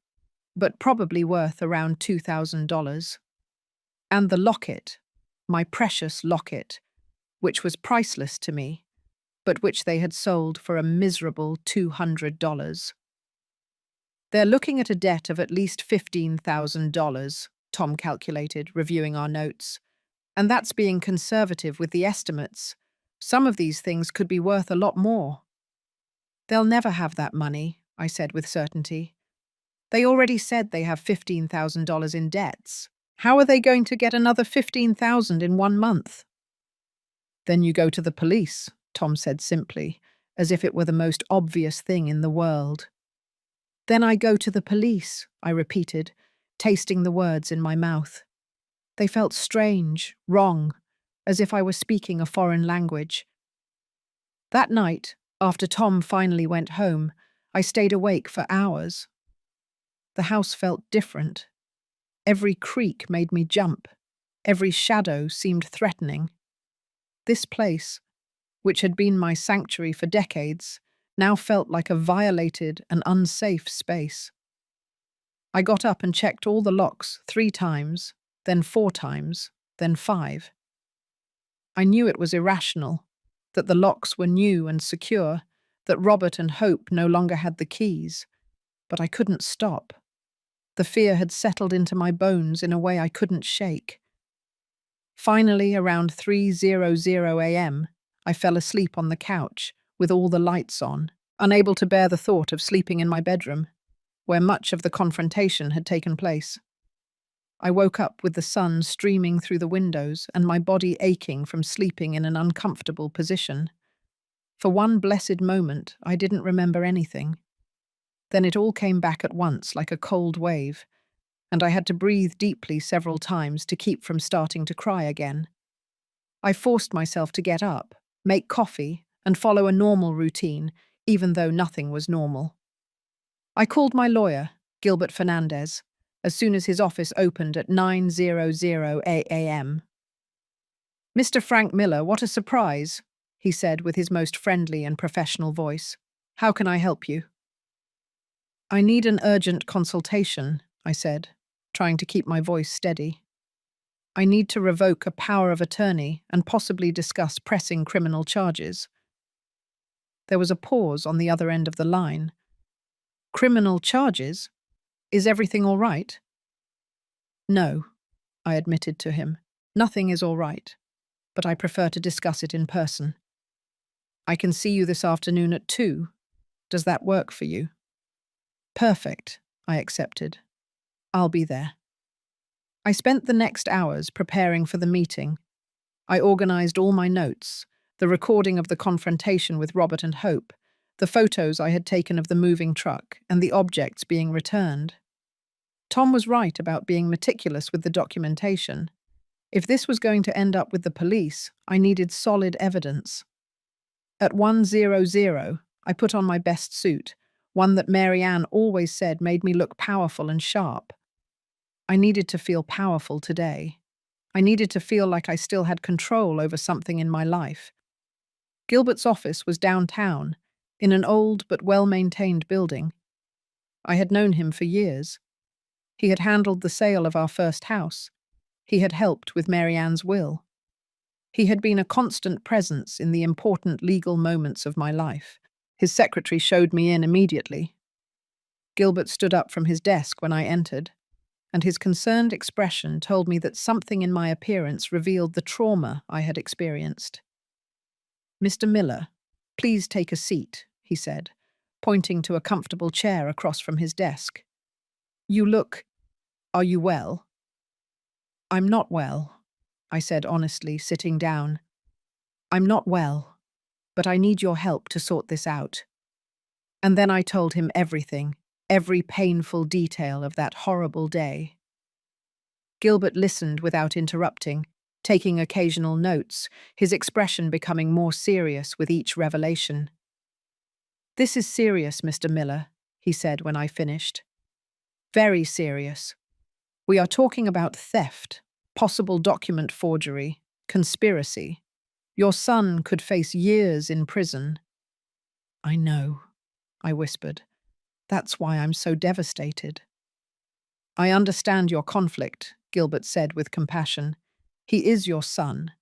but probably worth around $2,000. And the locket, my precious locket, which was priceless to me, but which they had sold for a miserable $200. "They're looking at a debt of at least $15,000, Tom calculated, reviewing our notes. "And that's being conservative with the estimates. Some of these things could be worth a lot more." "They'll never have that money," I said with certainty. "They already said they have $15,000 in debts. How are they going to get another $15,000 in 1 month?" "Then you go to the police," Tom said simply, as if it were the most obvious thing in the world. "Then I go to the police," I repeated, tasting the words in my mouth. They felt strange, wrong, as if I were speaking a foreign language. That night, after Tom finally went home, I stayed awake for hours. The house felt different. Every creak made me jump. Every shadow seemed threatening. This place, which had been my sanctuary for decades, now felt like a violated and unsafe space. I got up and checked all the locks 3 times, then 4 times, then 5. I knew it was irrational, that the locks were new and secure, that Robert and Hope no longer had the keys, but I couldn't stop. The fear had settled into my bones in a way I couldn't shake. Finally, around 3:00 a.m., I fell asleep on the couch, with all the lights on, unable to bear the thought of sleeping in my bedroom, where much of the confrontation had taken place. I woke up with the sun streaming through the windows and my body aching from sleeping in an uncomfortable position. For one blessed moment, I didn't remember anything. Then it all came back at once like a cold wave, and I had to breathe deeply several times to keep from starting to cry again. I forced myself to get up, make coffee, and follow a normal routine, even though nothing was normal. I called my lawyer, Gilbert Fernandez, as soon as his office opened at 9:00 a.m. "Mr. Frank Miller, what a surprise," he said with his most friendly and professional voice. "How can I help you?" "I need an urgent consultation," I said, trying to keep my voice steady. "I need to revoke a power of attorney and possibly discuss pressing criminal charges." There was a pause on the other end of the line. "Criminal charges? Is everything all right?" "No," I admitted to him. "Nothing is all right, but I prefer to discuss it in person. I can see you this afternoon at 2. Does that work for you?" "Perfect," I accepted. "I'll be there." I spent the next hours preparing for the meeting. I organized all my notes, the recording of the confrontation with Robert and Hope, the photos I had taken of the moving truck, and the objects being returned. Tom was right about being meticulous with the documentation. If this was going to end up with the police, I needed solid evidence. At 1:00, I put on my best suit, one that Mary Ann always said made me look powerful and sharp. I needed to feel powerful today. I needed to feel like I still had control over something in my life. Gilbert's office was downtown, in an old but well-maintained building. I had known him for years. He had handled the sale of our first house. He had helped with Mary Ann's will. He had been a constant presence in the important legal moments of my life. His secretary showed me in immediately. Gilbert stood up from his desk when I entered, and his concerned expression told me that something in my appearance revealed the trauma I had experienced. "Mr. Miller, please take a seat," he said, pointing to a comfortable chair across from his desk. Are you well?" "I'm not well," I said honestly, sitting down. "I'm not well, but I need your help to sort this out." And then I told him everything, every painful detail of that horrible day. Gilbert listened without interrupting, taking occasional notes, his expression becoming more serious with each revelation. "This is serious, Mr. Miller," he said when I finished. "Very serious. We are talking about theft, possible document forgery, conspiracy. Your son could face years in prison." "I know," I whispered. "That's why I'm so devastated." "I understand your conflict," Gilbert said with compassion. "He is your son,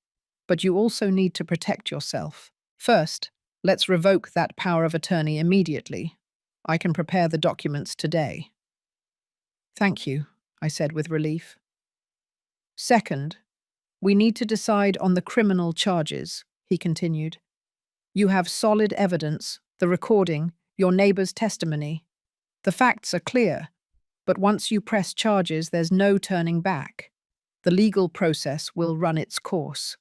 but you also need to protect yourself. First, let's revoke that power of attorney immediately. I can prepare the documents today." "Thank you," I said with relief. "Second, we need to decide on the criminal charges," he continued. "You have solid evidence, the recording, your neighbor's testimony. The facts are clear, but once you press charges, there's no turning back. The legal process will run its course."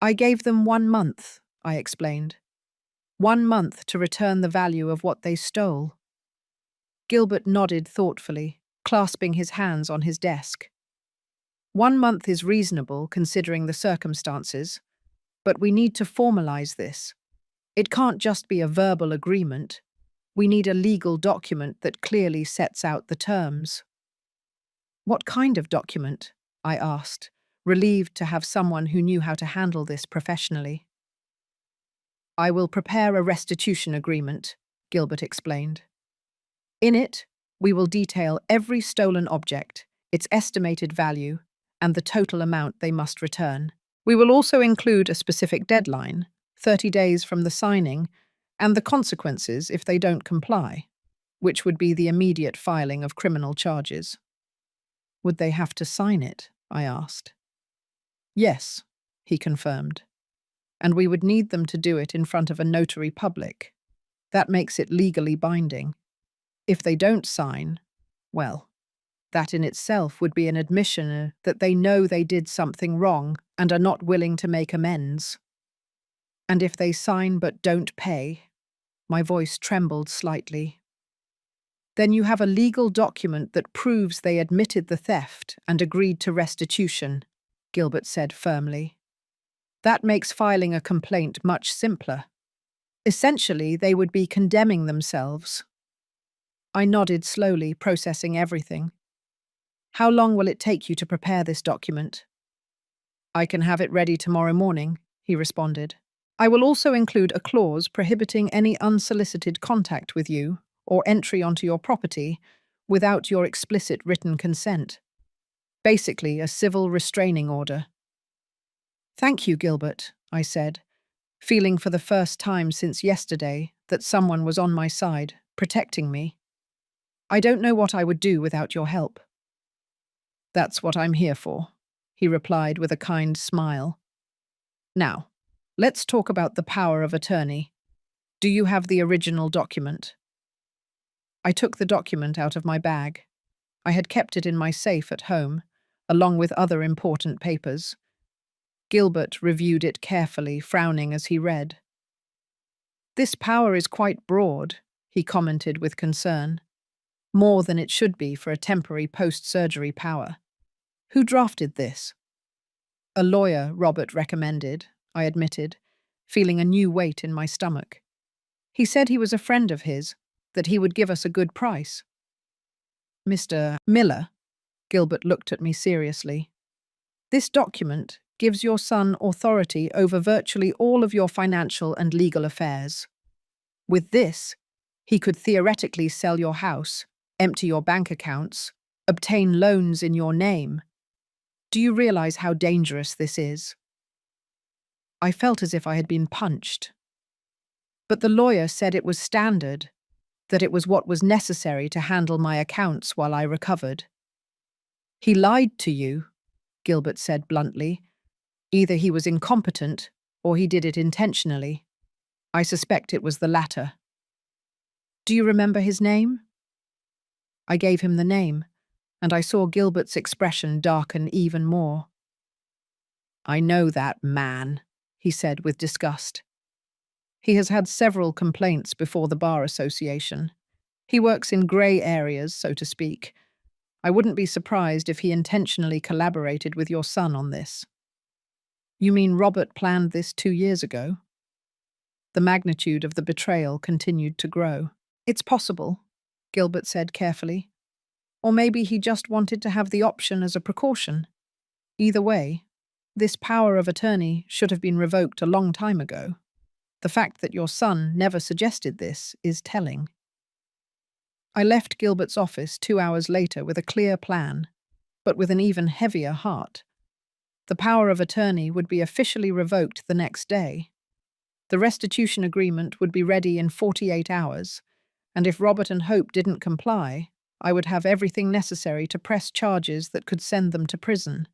"I gave them 1 month," I explained. 1 month to return the value of what they stole." Gilbert nodded thoughtfully, clasping his hands on his desk. "1 month is reasonable considering the circumstances, but we need to formalize this. It can't just be a verbal agreement. We need a legal document that clearly sets out the terms. What kind of document? I asked, relieved to have someone who knew how to handle this professionally. I will prepare a restitution agreement, Gilbert explained. In it, we will detail every stolen object, its estimated value, and the total amount they must return. We will also include a specific deadline, 30 days from the signing, and the consequences if they don't comply, which would be the immediate filing of criminal charges. Would they have to sign it? I asked. Yes, he confirmed. And we would need them to do it in front of a notary public. That makes it legally binding. If they don't sign, well, that in itself would be an admission that they know they did something wrong and are not willing to make amends. And if they sign but don't pay, my voice trembled slightly. Then you have a legal document that proves they admitted the theft and agreed to restitution, Gilbert said firmly. That makes filing a complaint much simpler. Essentially, they would be condemning themselves. I nodded slowly, processing everything. How long will it take you to prepare this document? I can have it ready tomorrow morning, he responded. I will also include a clause prohibiting any unsolicited contact with you or entry onto your property without your explicit written consent. Basically, a civil restraining order. Thank you, Gilbert, I said, feeling for the first time since yesterday that someone was on my side, protecting me. I don't know what I would do without your help. That's what I'm here for, he replied with a kind smile. Now, let's talk about the power of attorney. Do you have the original document? I took the document out of my bag. I had kept it in my safe at home, along with other important papers. Gilbert reviewed it carefully, frowning as he read. This power is quite broad, he commented with concern. More than it should be for a temporary post-surgery power. Who drafted this? A lawyer, Robert recommended, I admitted, feeling a new weight in my stomach. He said he was a friend of his, that he would give us a good price. Mr. Miller, Gilbert looked at me seriously. This document gives your son authority over virtually all of your financial and legal affairs. With this, he could theoretically sell your house, empty your bank accounts, obtain loans in your name. Do you realize how dangerous this is? I felt as if I had been punched. But the lawyer said it was standard, that it was what was necessary to handle my accounts while I recovered. He lied to you, Gilbert said bluntly. Either he was incompetent or he did it intentionally. I suspect it was the latter. Do you remember his name? I gave him the name, and I saw Gilbert's expression darken even more. I know that man, he said with disgust. He has had several complaints before the Bar Association. He works in grey areas, so to speak. I wouldn't be surprised if he intentionally collaborated with your son on this. You mean Robert planned this 2 years ago? The magnitude of the betrayal continued to grow. It's possible, Gilbert said carefully. Or maybe he just wanted to have the option as a precaution. Either way, this power of attorney should have been revoked a long time ago. The fact that your son never suggested this is telling. I left Gilbert's office 2 hours later with a clear plan, but with an even heavier heart. The power of attorney would be officially revoked the next day. The restitution agreement would be ready in 48 hours, and if Robert and Hope didn't comply, I would have everything necessary to press charges that could send them to prison.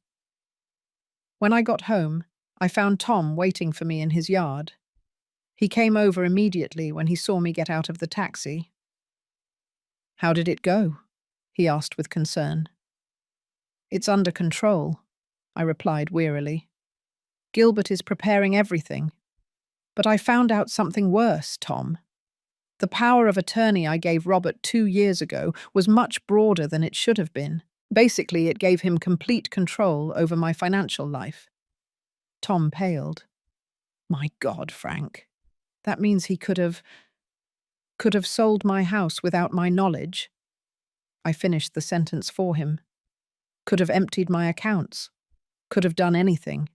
When I got home, I found Tom waiting for me in his yard. He came over immediately when he saw me get out of the taxi. How did it go? He asked with concern. It's under control, I replied wearily. Gilbert is preparing everything. But I found out something worse, Tom. The power of attorney I gave Robert 2 years ago was much broader than it should have been. Basically, it gave him complete control over my financial life. Tom paled. My God, Frank. That means he could have... Could have sold my house without my knowledge. I finished the sentence for him. Could have emptied my accounts. Could have done anything.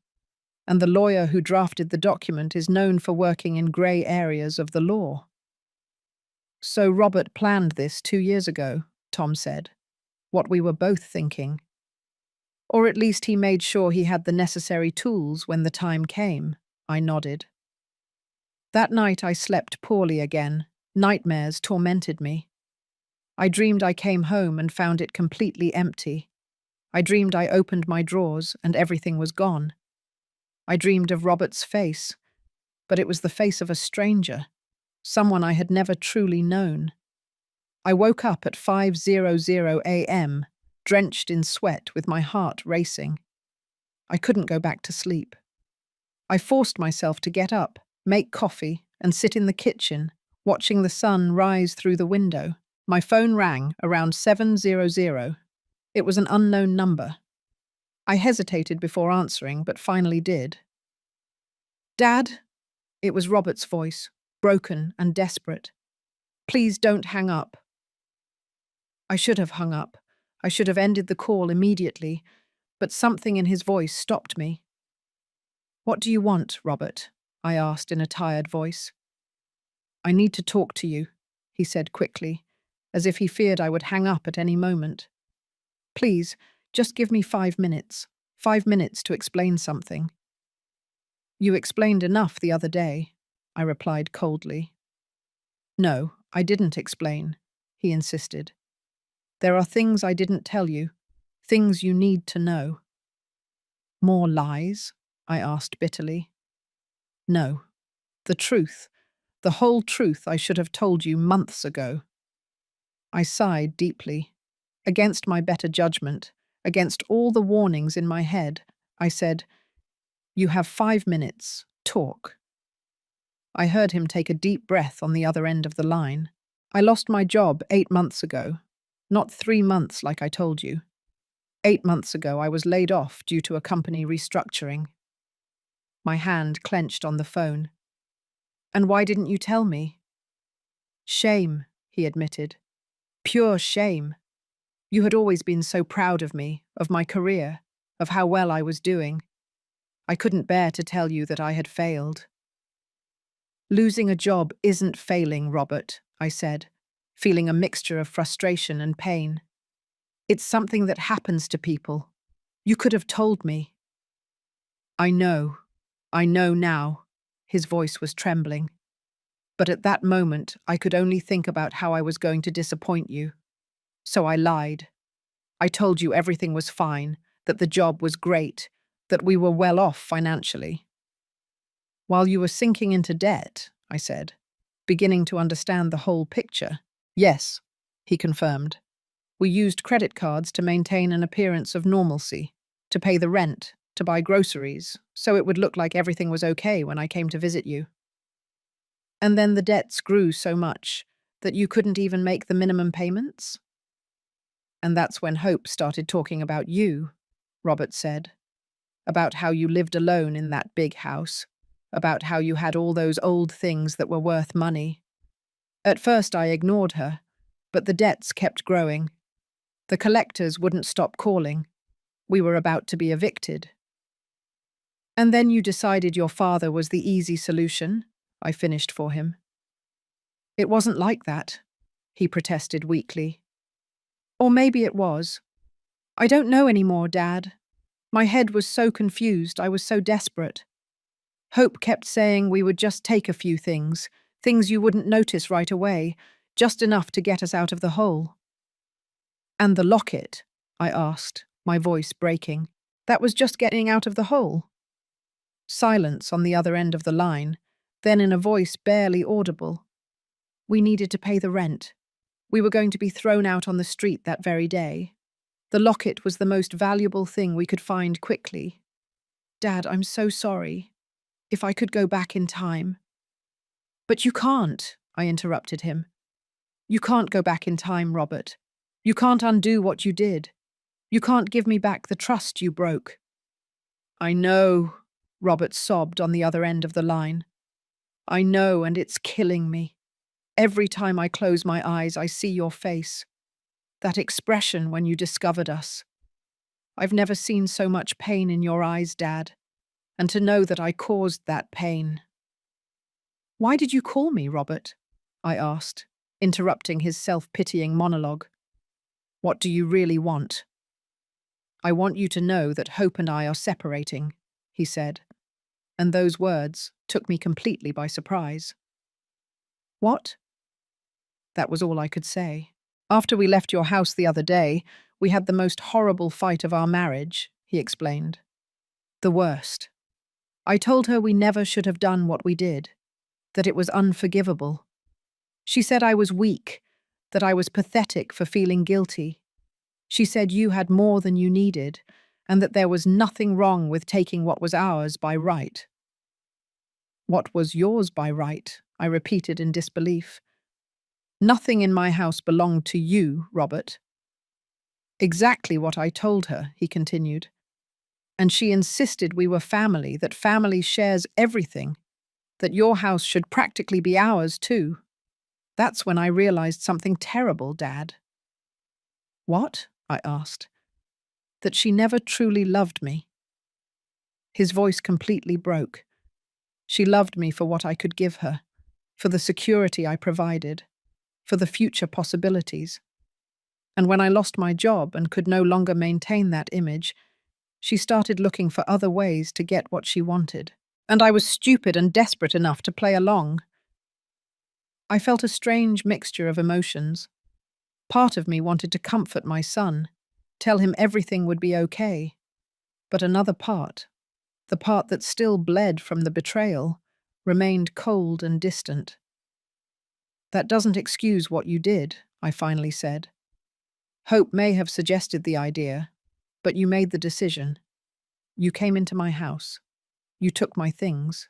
And the lawyer who drafted the document is known for working in grey areas of the law. So Robert planned this 2 years ago, Tom said. What we were both thinking. Or at least he made sure he had the necessary tools when the time came, I nodded. That night I slept poorly again. Nightmares tormented me. I dreamed I came home and found it completely empty. I dreamed I opened my drawers and everything was gone. I dreamed of Robert's face, but it was the face of a stranger, someone I had never truly known. I woke up at 5:00 a.m., drenched in sweat with my heart racing. I couldn't go back to sleep. I forced myself to get up, make coffee, and sit in the kitchen, watching the sun rise through the window. My phone rang around 7:00. It was an unknown number. I hesitated before answering, but finally did. "Dad?" It was Robert's voice, broken and desperate. "Please don't hang up." I should have hung up. I should have ended the call immediately, but something in his voice stopped me. "What do you want, Robert?" I asked in a tired voice. "I need to talk to you," he said quickly, as if he feared I would hang up at any moment. "Please, just give me 5 minutes. 5 minutes to explain something." "You explained enough the other day," I replied coldly. "No, I didn't explain," he insisted. "There are things I didn't tell you, things you need to know." "More lies?" I asked bitterly. "No, the truth, the whole truth I should have told you months ago." I sighed deeply. Against my better judgment, against all the warnings in my head, I said, "You have 5 minutes. Talk." I heard him take a deep breath on the other end of the line. "I lost my job 8 months ago. Not 3 months like I told you. 8 months ago I was laid off due to a company restructuring." My hand clenched on the phone. "And why didn't you tell me?" "Shame," he admitted. "Pure shame. You had always been so proud of me, of my career, of how well I was doing. I couldn't bear to tell you that I had failed." "Losing a job isn't failing, Robert," I said, feeling a mixture of frustration and pain. "It's something that happens to people. You could have told me." I know now." His voice was trembling. "But at that moment, I could only think about how I was going to disappoint you. So I lied. I told you everything was fine, that the job was great, that we were well off financially." "While you were sinking into debt," I said, beginning to understand the whole picture. "Yes," he confirmed. "We used credit cards to maintain an appearance of normalcy, to pay the rent, to buy groceries, so it would look like everything was okay when I came to visit you. And then the debts grew so much that you couldn't even make the minimum payments?" "And that's when Hope started talking about you," Robert said. "About how you lived alone in that big house, about how you had all those old things that were worth money. At first I ignored her, but the debts kept growing. The collectors wouldn't stop calling. We were about to be evicted." "And then you decided your father was the easy solution," I finished for him. "It wasn't like that," he protested weakly. "Or maybe it was. I don't know anymore, Dad. My head was so confused, I was so desperate. Hope kept saying we would just take a few things, things you wouldn't notice right away, just enough to get us out of the hole." "And the locket?" I asked, my voice breaking. "That was just getting out of the hole?" Silence on the other end of the line, then in a voice barely audible. "We needed to pay the rent. We were going to be thrown out on the street that very day. The locket was the most valuable thing we could find quickly. Dad, I'm so sorry. If I could go back in time." "But you can't," I interrupted him. "You can't go back in time, Robert. You can't undo what you did. You can't give me back the trust you broke." "I know," Robert sobbed on the other end of the line. "I know, and it's killing me. Every time I close my eyes, I see your face. That expression when you discovered us. I've never seen so much pain in your eyes, Dad, and to know that I caused that pain. Why did you call me, Robert? I asked, interrupting his self-pitying monologue. What do you really want? I want you to know that Hope and I are separating, he said, and those words took me completely by surprise. What? That was all I could say. After we left your house the other day, we had the most horrible fight of our marriage, he explained. The worst. I told her we never should have done what we did, that it was unforgivable. She said I was weak, that I was pathetic for feeling guilty. She said you had more than you needed, and that there was nothing wrong with taking what was ours by right. What was yours by right? I repeated in disbelief. Nothing in my house belonged to you, Robert. Exactly what I told her, he continued. And she insisted we were family, that family shares everything, that your house should practically be ours too. That's when I realized something terrible, Dad. What? I asked. That she never truly loved me. His voice completely broke. She loved me for what I could give her, for the security I provided, for the future possibilities. And when I lost my job and could no longer maintain that image, she started looking for other ways to get what she wanted. And I was stupid and desperate enough to play along. I felt a strange mixture of emotions. Part of me wanted to comfort my son, tell him everything would be okay. But another part, the part that still bled from the betrayal, remained cold and distant. That doesn't excuse what you did, I finally said. Hope may have suggested the idea, but you made the decision. You came into my house. You took my things.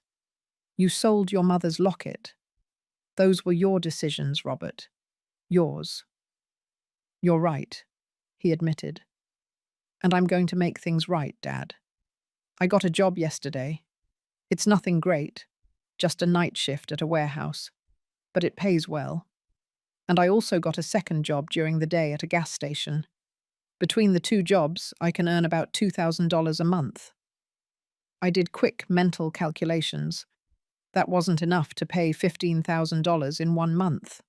You sold your mother's locket. Those were your decisions, Robert. Yours. You're right, he admitted. And I'm going to make things right, Dad. I got a job yesterday. It's nothing great, just a night shift at a warehouse, but it pays well. And I also got a second job during the day at a gas station. Between the two jobs, I can earn about $2,000 a month. I did quick mental calculations. That wasn't enough to pay $15,000 in 1 month.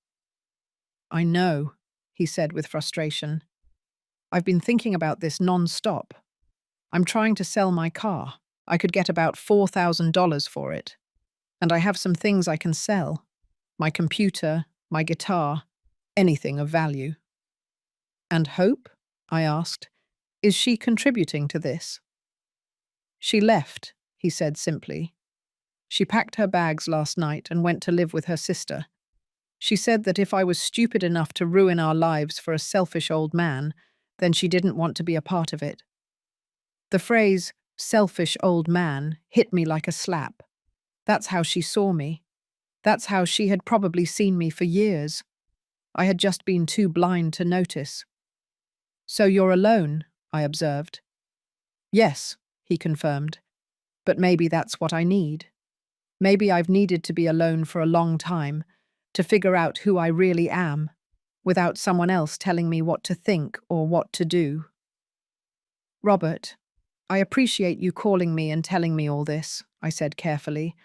I know, he said with frustration. I've been thinking about this non-stop. I'm trying to sell my car. I could get about $4,000 for it. And I have some things I can sell. My computer, my guitar, anything of value. And Hope? I asked. Is she contributing to this? She left, he said simply. She packed her bags last night and went to live with her sister. She said that if I was stupid enough to ruin our lives for a selfish old man, then she didn't want to be a part of it. The phrase, selfish old man, hit me like a slap. That's how she saw me. That's how she had probably seen me for years. I had just been too blind to notice. So you're alone, I observed. Yes, he confirmed. But maybe that's what I need. Maybe I've needed to be alone for a long time, to figure out who I really am, without someone else telling me what to think or what to do. Robert, I appreciate you calling me and telling me all this, I said carefully,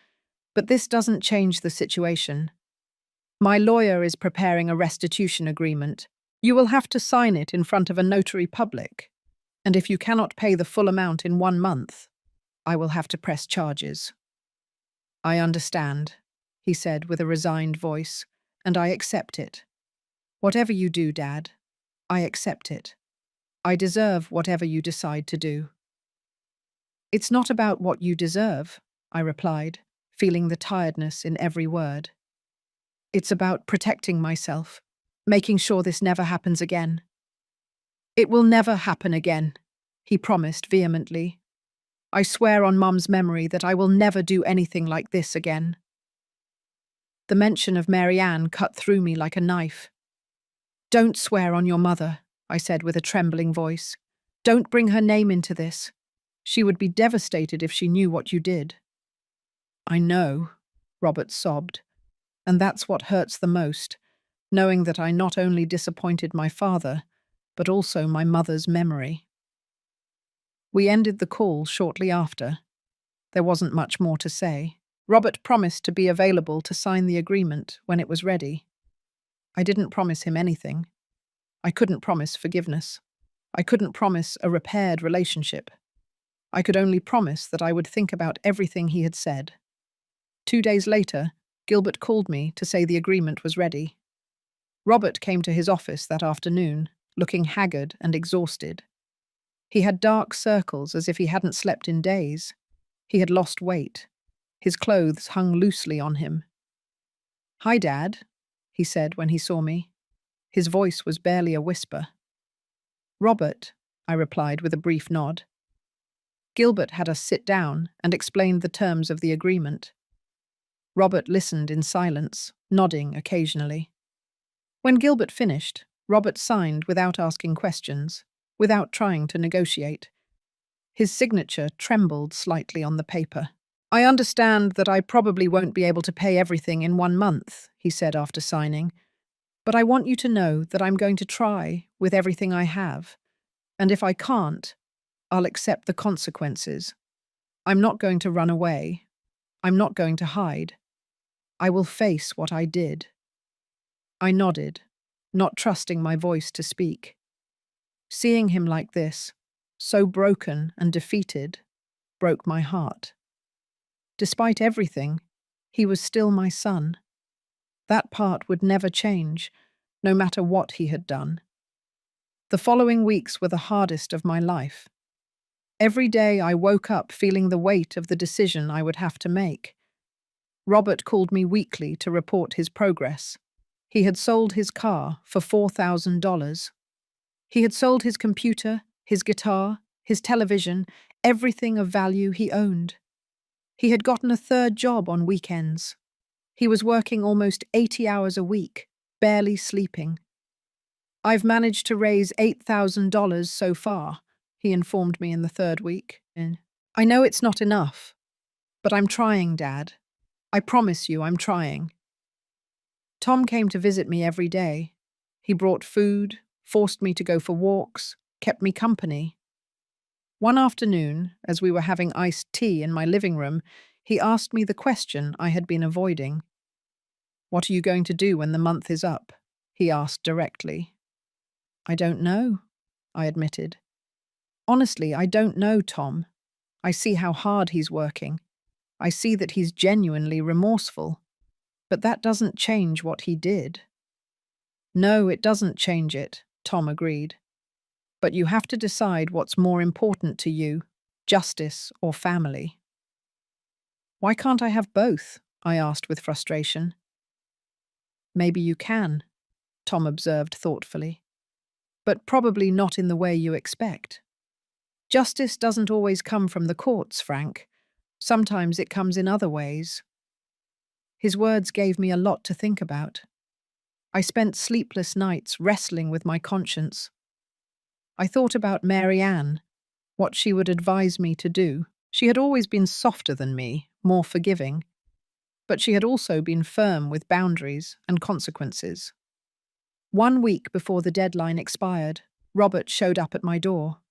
but this doesn't change the situation. My lawyer is preparing a restitution agreement. You will have to sign it in front of a notary public, and if you cannot pay the full amount in 1 month, I will have to press charges. I understand, he said with a resigned voice, and I accept it. Whatever you do, Dad, I accept it. I deserve whatever you decide to do. It's not about what you deserve, I replied, feeling the tiredness in every word. It's about protecting myself, making sure this never happens again. It will never happen again, he promised vehemently. I swear on Mum's memory that I will never do anything like this again. The mention of Mary Ann cut through me like a knife. Don't swear on your mother, I said with a trembling voice. Don't bring her name into this. She would be devastated if she knew what you did. I know, Robert sobbed. And that's what hurts the most, knowing that I not only disappointed my father, but also my mother's memory. We ended the call shortly after. There wasn't much more to say. Robert promised to be available to sign the agreement when it was ready. I didn't promise him anything. I couldn't promise forgiveness. I couldn't promise a repaired relationship. I could only promise that I would think about everything he had said. 2 days later, Gilbert called me to say the agreement was ready. Robert came to his office that afternoon, looking haggard and exhausted. He had dark circles as if he hadn't slept in days. He had lost weight. His clothes hung loosely on him. "Hi, Dad," he said when he saw me. His voice was barely a whisper. "Robert," I replied with a brief nod. Gilbert had us sit down and explained the terms of the agreement. Robert listened in silence, nodding occasionally. When Gilbert finished, Robert signed without asking questions, without trying to negotiate. His signature trembled slightly on the paper. "I understand that I probably won't be able to pay everything in 1 month," he said after signing, "but I want you to know that I'm going to try with everything I have, and if I can't, I'll accept the consequences. I'm not going to run away. I'm not going to hide. I will face what I did." I nodded, not trusting my voice to speak. Seeing him like this, so broken and defeated, broke my heart. Despite everything, he was still my son. That part would never change, no matter what he had done. The following weeks were the hardest of my life. Every day I woke up feeling the weight of the decision I would have to make. Robert called me weekly to report his progress. He had sold his car for $4,000. He had sold his computer, his guitar, his television, everything of value he owned. He had gotten a third job on weekends. He was working almost 80 hours a week, barely sleeping. "I've managed to raise $8,000 so far," he informed me in the third week. "I know it's not enough, but I'm trying, Dad. I promise you I'm trying." Tom came to visit me every day. He brought food, forced me to go for walks, kept me company. One afternoon, as we were having iced tea in my living room, he asked me the question I had been avoiding. "What are you going to do when the month is up?" he asked directly. "I don't know," I admitted. "Honestly, I don't know, Tom. I see how hard he's working. I see that he's genuinely remorseful. But that doesn't change what he did." "No, it doesn't change it," Tom agreed. "But you have to decide what's more important to you, justice or family." "Why can't I have both?" I asked with frustration. "Maybe you can," Tom observed thoughtfully. "But probably not in the way you expect. Justice doesn't always come from the courts, Frank. Sometimes it comes in other ways." His words gave me a lot to think about. I spent sleepless nights wrestling with my conscience. I thought about Mary Ann, what she would advise me to do. She had always been softer than me, more forgiving, but she had also been firm with boundaries and consequences. 1 week before the deadline expired, Robert showed up at my door.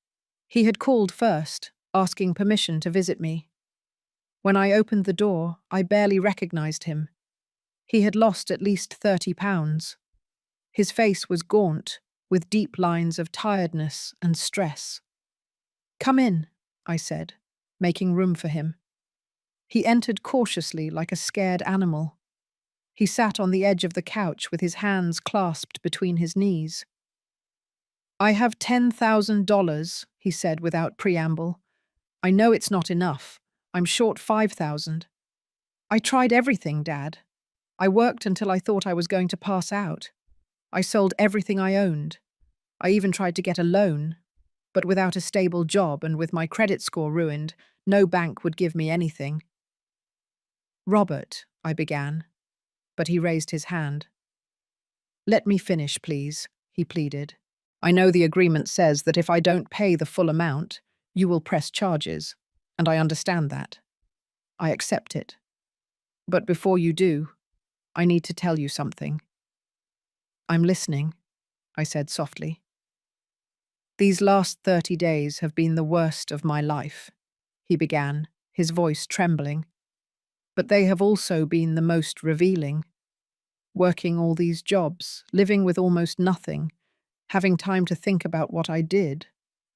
He had called first, asking permission to visit me. When I opened the door, I barely recognized him. He had lost at least 30 pounds. His face was gaunt, with deep lines of tiredness and stress. "Come in," I said, making room for him. He entered cautiously like a scared animal. He sat on the edge of the couch with his hands clasped between his knees. "I have $10,000, he said without preamble. "I know it's not enough. I'm short 5,000. I tried everything, Dad. I worked until I thought I was going to pass out. I sold everything I owned. I even tried to get a loan. But without a stable job and with my credit score ruined, no bank would give me anything." "Robert," I began, but he raised his hand. "Let me finish, please," he pleaded. "I know the agreement says that if I don't pay the full amount, you will press charges, and I understand that. I accept it. But before you do, I need to tell you something. I'm listening, I said softly. These last 30 days have been the worst of my life, he began, his voice trembling. But they have also been the most revealing. Working all these jobs, living with almost nothing, having time to think about what I did,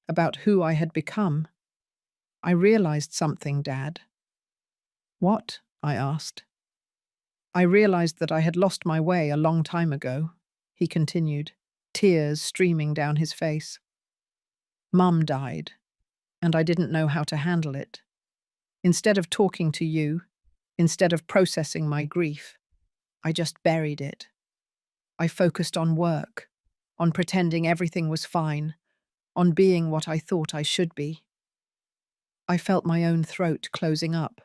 about who I had become. I realized something, Dad. What? I asked. I realized that I had lost my way a long time ago, he continued, tears streaming down his face. Mum died, and I didn't know how to handle it. Instead of talking to you, instead of processing my grief, I just buried it. I focused on work, on pretending everything was fine, on being what I thought I should be. I felt my own throat closing up.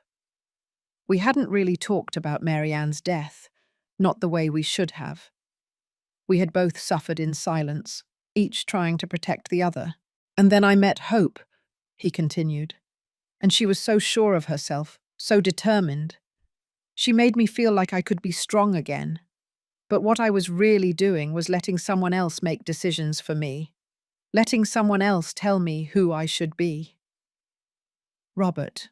We hadn't really talked about Mary Ann's death, not the way we should have. We had both suffered in silence, each trying to protect the other. And then I met Hope, he continued, and she was so sure of herself, so determined. She made me feel like I could be strong again. But what I was really doing was letting someone else make decisions for me, letting someone else tell me who I should be. Robert,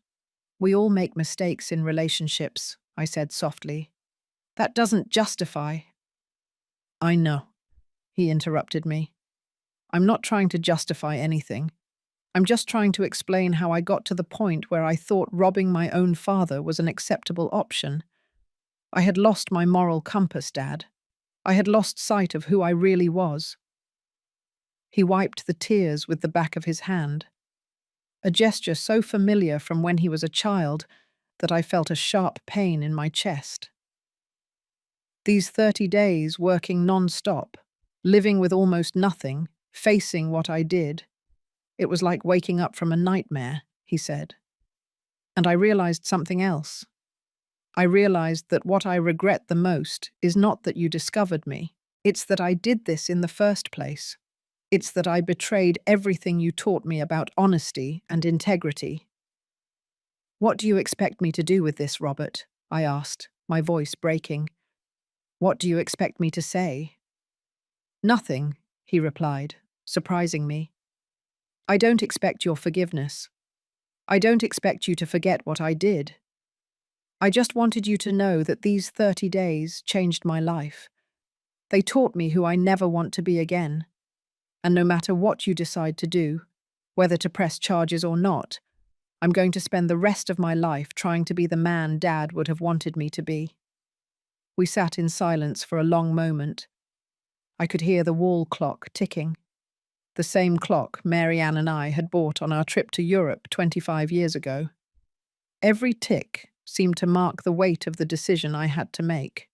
we all make mistakes in relationships, I said softly. That doesn't justify. I know, he interrupted me. I'm not trying to justify anything. I'm just trying to explain how I got to the point where I thought robbing my own father was an acceptable option. I had lost my moral compass, Dad. I had lost sight of who I really was. He wiped the tears with the back of his hand, a gesture so familiar from when he was a child that I felt a sharp pain in my chest. These 30 days working non-stop, living with almost nothing, facing what I did, it was like waking up from a nightmare, he said. And I realized something else. I realized that what I regret the most is not that you discovered me. It's that I did this in the first place. It's that I betrayed everything you taught me about honesty and integrity. What do you expect me to do with this, Robert? I asked, my voice breaking. What do you expect me to say? Nothing, he replied, surprising me. I don't expect your forgiveness. I don't expect you to forget what I did. I just wanted you to know that these 30 days changed my life. They taught me who I never want to be again. And no matter what you decide to do, whether to press charges or not, I'm going to spend the rest of my life trying to be the man Dad would have wanted me to be. We sat in silence for a long moment. I could hear the wall clock ticking. The same clock Mary Ann and I had bought on our trip to Europe 25 years ago. Every tick seemed to mark the weight of the decision I had to make.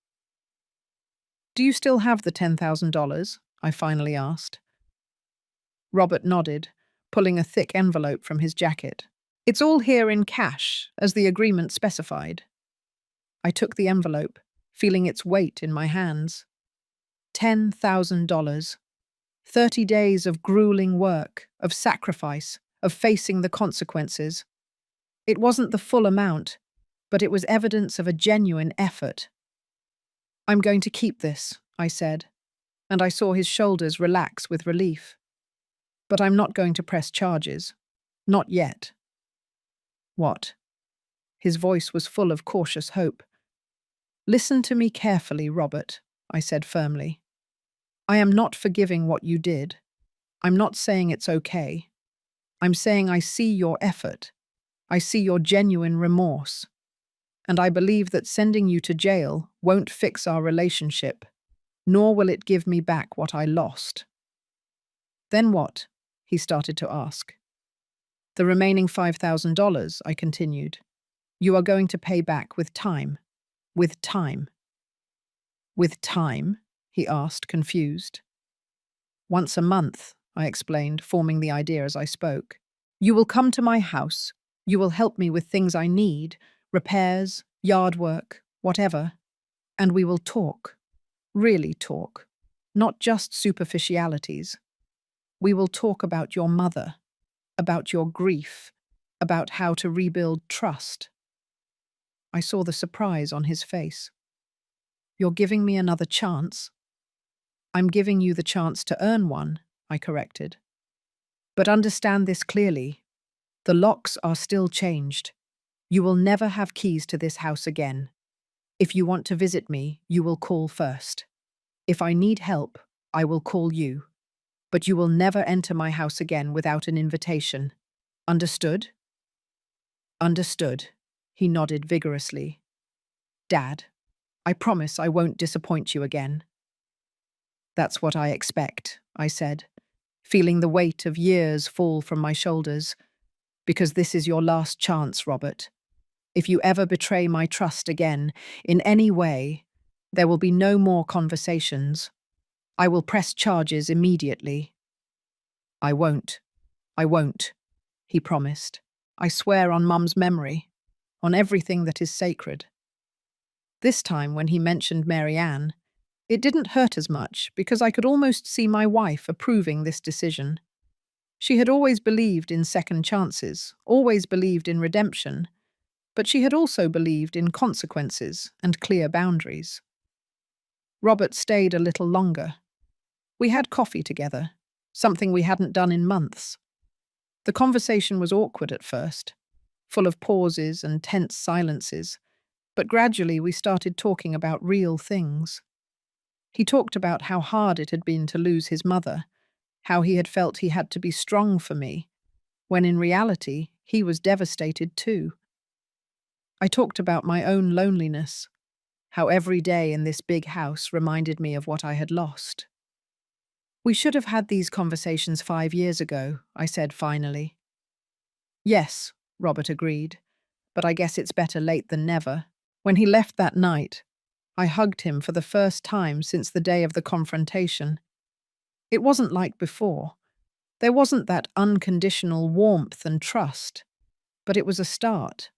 Do you still have the $10,000? I finally asked. Robert nodded, pulling a thick envelope from his jacket. It's all here in cash, as the agreement specified. I took the envelope, feeling its weight in my hands. $10,000. 30 days of grueling work, of sacrifice, of facing the consequences. It wasn't the full amount, but it was evidence of a genuine effort. I'm going to keep this, I said, and I saw his shoulders relax with relief. But I'm not going to press charges. Not yet. What? His voice was full of cautious hope. Listen to me carefully, Robert, I said firmly. I am not forgiving what you did. I'm not saying it's okay. I'm saying I see your effort. I see your genuine remorse. And I believe that sending you to jail won't fix our relationship, nor will it give me back what I lost. Then what? He started to ask. The remaining $5,000, I continued. You are going to pay back with time. With time. With time? He asked, confused. Once a month, I explained, forming the idea as I spoke. You will come to my house. You will help me with things I need, repairs, yard work, whatever. And we will talk. Really talk. Not just superficialities. We will talk about your mother, about your grief, about how to rebuild trust. I saw the surprise on his face. You're giving me another chance? I'm giving you the chance to earn one, I corrected. But understand this clearly. The locks are still changed. You will never have keys to this house again. If you want to visit me, you will call first. If I need help, I will call you. But you will never enter my house again without an invitation. Understood? Understood. He nodded vigorously. Dad, I promise I won't disappoint you again. That's what I expect, I said, feeling the weight of years fall from my shoulders. Because this is your last chance, Robert. If you ever betray my trust again, in any way, there will be no more conversations. I will press charges immediately. I won't, he promised. I swear on Mum's memory, on everything that is sacred. This time, when he mentioned Mary Ann, it didn't hurt as much because I could almost see my wife approving this decision. She had always believed in second chances, always believed in redemption, but she had also believed in consequences and clear boundaries. Robert stayed a little longer. We had coffee together, something we hadn't done in months. The conversation was awkward at first, full of pauses and tense silences, but gradually we started talking about real things. He talked about how hard it had been to lose his mother, how he had felt he had to be strong for me, when in reality he was devastated too. I talked about my own loneliness, how every day in this big house reminded me of what I had lost. We should have had these conversations 5 years ago, I said finally. Yes, Robert agreed, but I guess it's better late than never. When he left that night, I hugged him for the first time since the day of the confrontation. It wasn't like before. There wasn't that unconditional warmth and trust, but it was a start.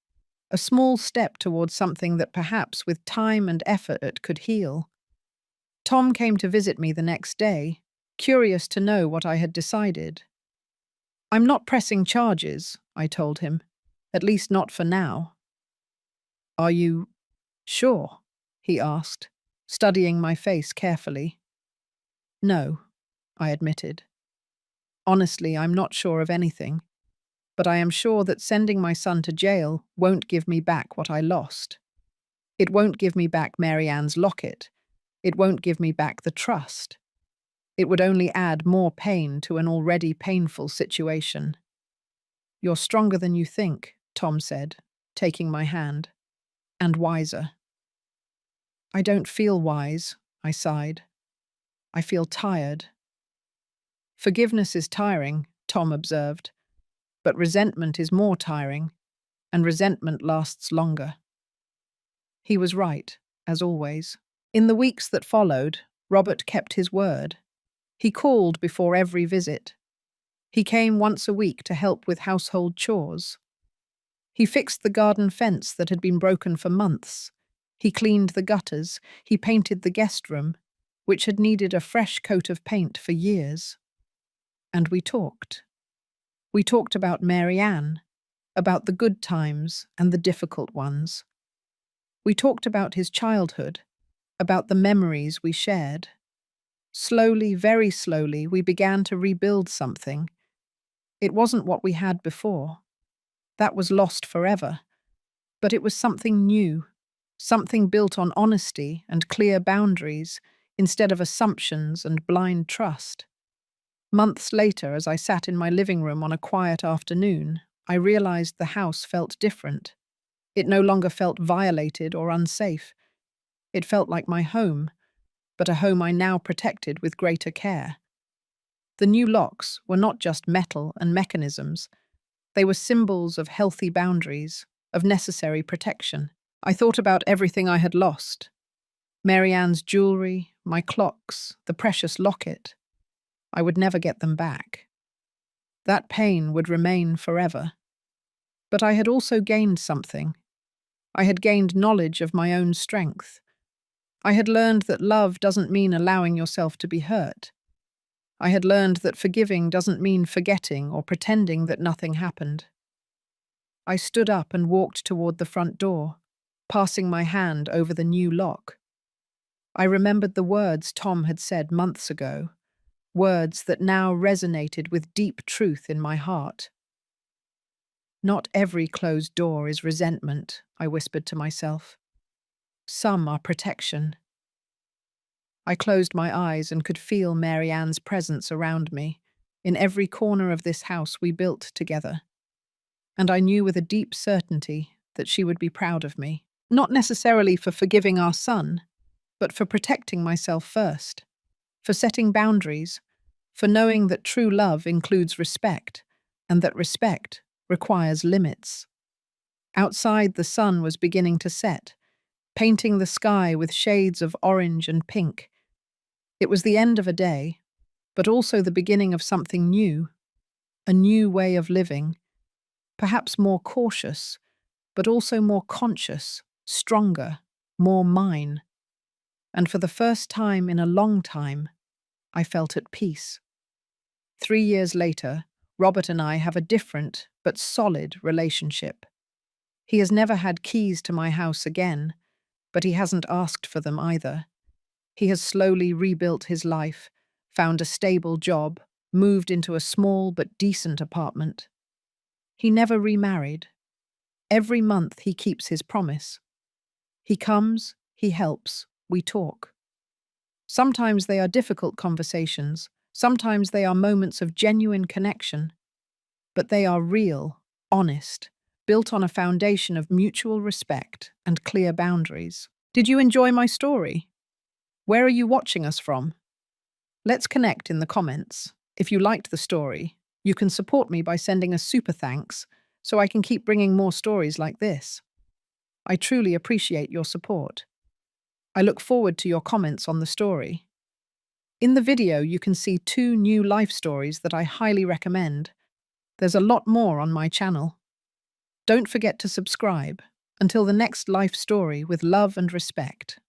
A small step towards something that perhaps with time and effort it could heal. Tom came to visit me the next day, curious to know what I had decided. I'm not pressing charges, I told him, at least not for now. Are you sure? He asked, studying my face carefully. No, I admitted. Honestly, I'm not sure of anything. But I am sure that sending my son to jail won't give me back what I lost. It won't give me back Mary Ann's locket. It won't give me back the trust. It would only add more pain to an already painful situation. You're stronger than you think, Tom said, taking my hand. And wiser. I don't feel wise, I sighed. I feel tired. Forgiveness is tiring, Tom observed. But resentment is more tiring, and resentment lasts longer. He was right, as always. In the weeks that followed, Robert kept his word. He called before every visit. He came once a week to help with household chores. He fixed the garden fence that had been broken for months. He cleaned the gutters. He painted the guest room, which had needed a fresh coat of paint for years. And we talked. We talked about Mary Ann, about the good times and the difficult ones. We talked about his childhood, about the memories we shared. Slowly, very slowly, we began to rebuild something. It wasn't what we had before. That was lost forever. But it was something new, something built on honesty and clear boundaries instead of assumptions and blind trust. Months later, as I sat in my living room on a quiet afternoon, I realized the house felt different. It no longer felt violated or unsafe. It felt like my home, but a home I now protected with greater care. The new locks were not just metal and mechanisms. They were symbols of healthy boundaries, of necessary protection. I thought about everything I had lost. Mary Ann's jewelry, my clocks, the precious locket. I would never get them back. That pain would remain forever. But I had also gained something. I had gained knowledge of my own strength. I had learned that love doesn't mean allowing yourself to be hurt. I had learned that forgiving doesn't mean forgetting or pretending that nothing happened. I stood up and walked toward the front door, passing my hand over the new lock. I remembered the words Tom had said months ago, words that now resonated with deep truth in my heart. Not every closed door is resentment, I whispered to myself. Some are protection. I closed my eyes and could feel Mary Ann's presence around me, in every corner of this house we built together. And I knew with a deep certainty that she would be proud of me, not necessarily for forgiving our son, but for protecting myself first, for setting boundaries, for knowing that true love includes respect, and that respect requires limits. Outside, the sun was beginning to set, painting the sky with shades of orange and pink. It was the end of a day, but also the beginning of something new, a new way of living, perhaps more cautious, but also more conscious, stronger, more mine. And for the first time in a long time, I felt at peace. 3 years later, Robert and I have a different but solid relationship. He has never had keys to my house again, but he hasn't asked for them either. He has slowly rebuilt his life, found a stable job, moved into a small but decent apartment. He never remarried. Every month he keeps his promise. He comes, he helps, we talk. Sometimes they are difficult conversations, sometimes they are moments of genuine connection, but they are real, honest, built on a foundation of mutual respect and clear boundaries. Did you enjoy my story? Where are you watching us from? Let's connect in the comments. If you liked the story, you can support me by sending a super thanks so I can keep bringing more stories like this. I truly appreciate your support. I look forward to your comments on the story. In the video, you can see 2 new life stories that I highly recommend. There's a lot more on my channel. Don't forget to subscribe. Until the next life story with love and respect.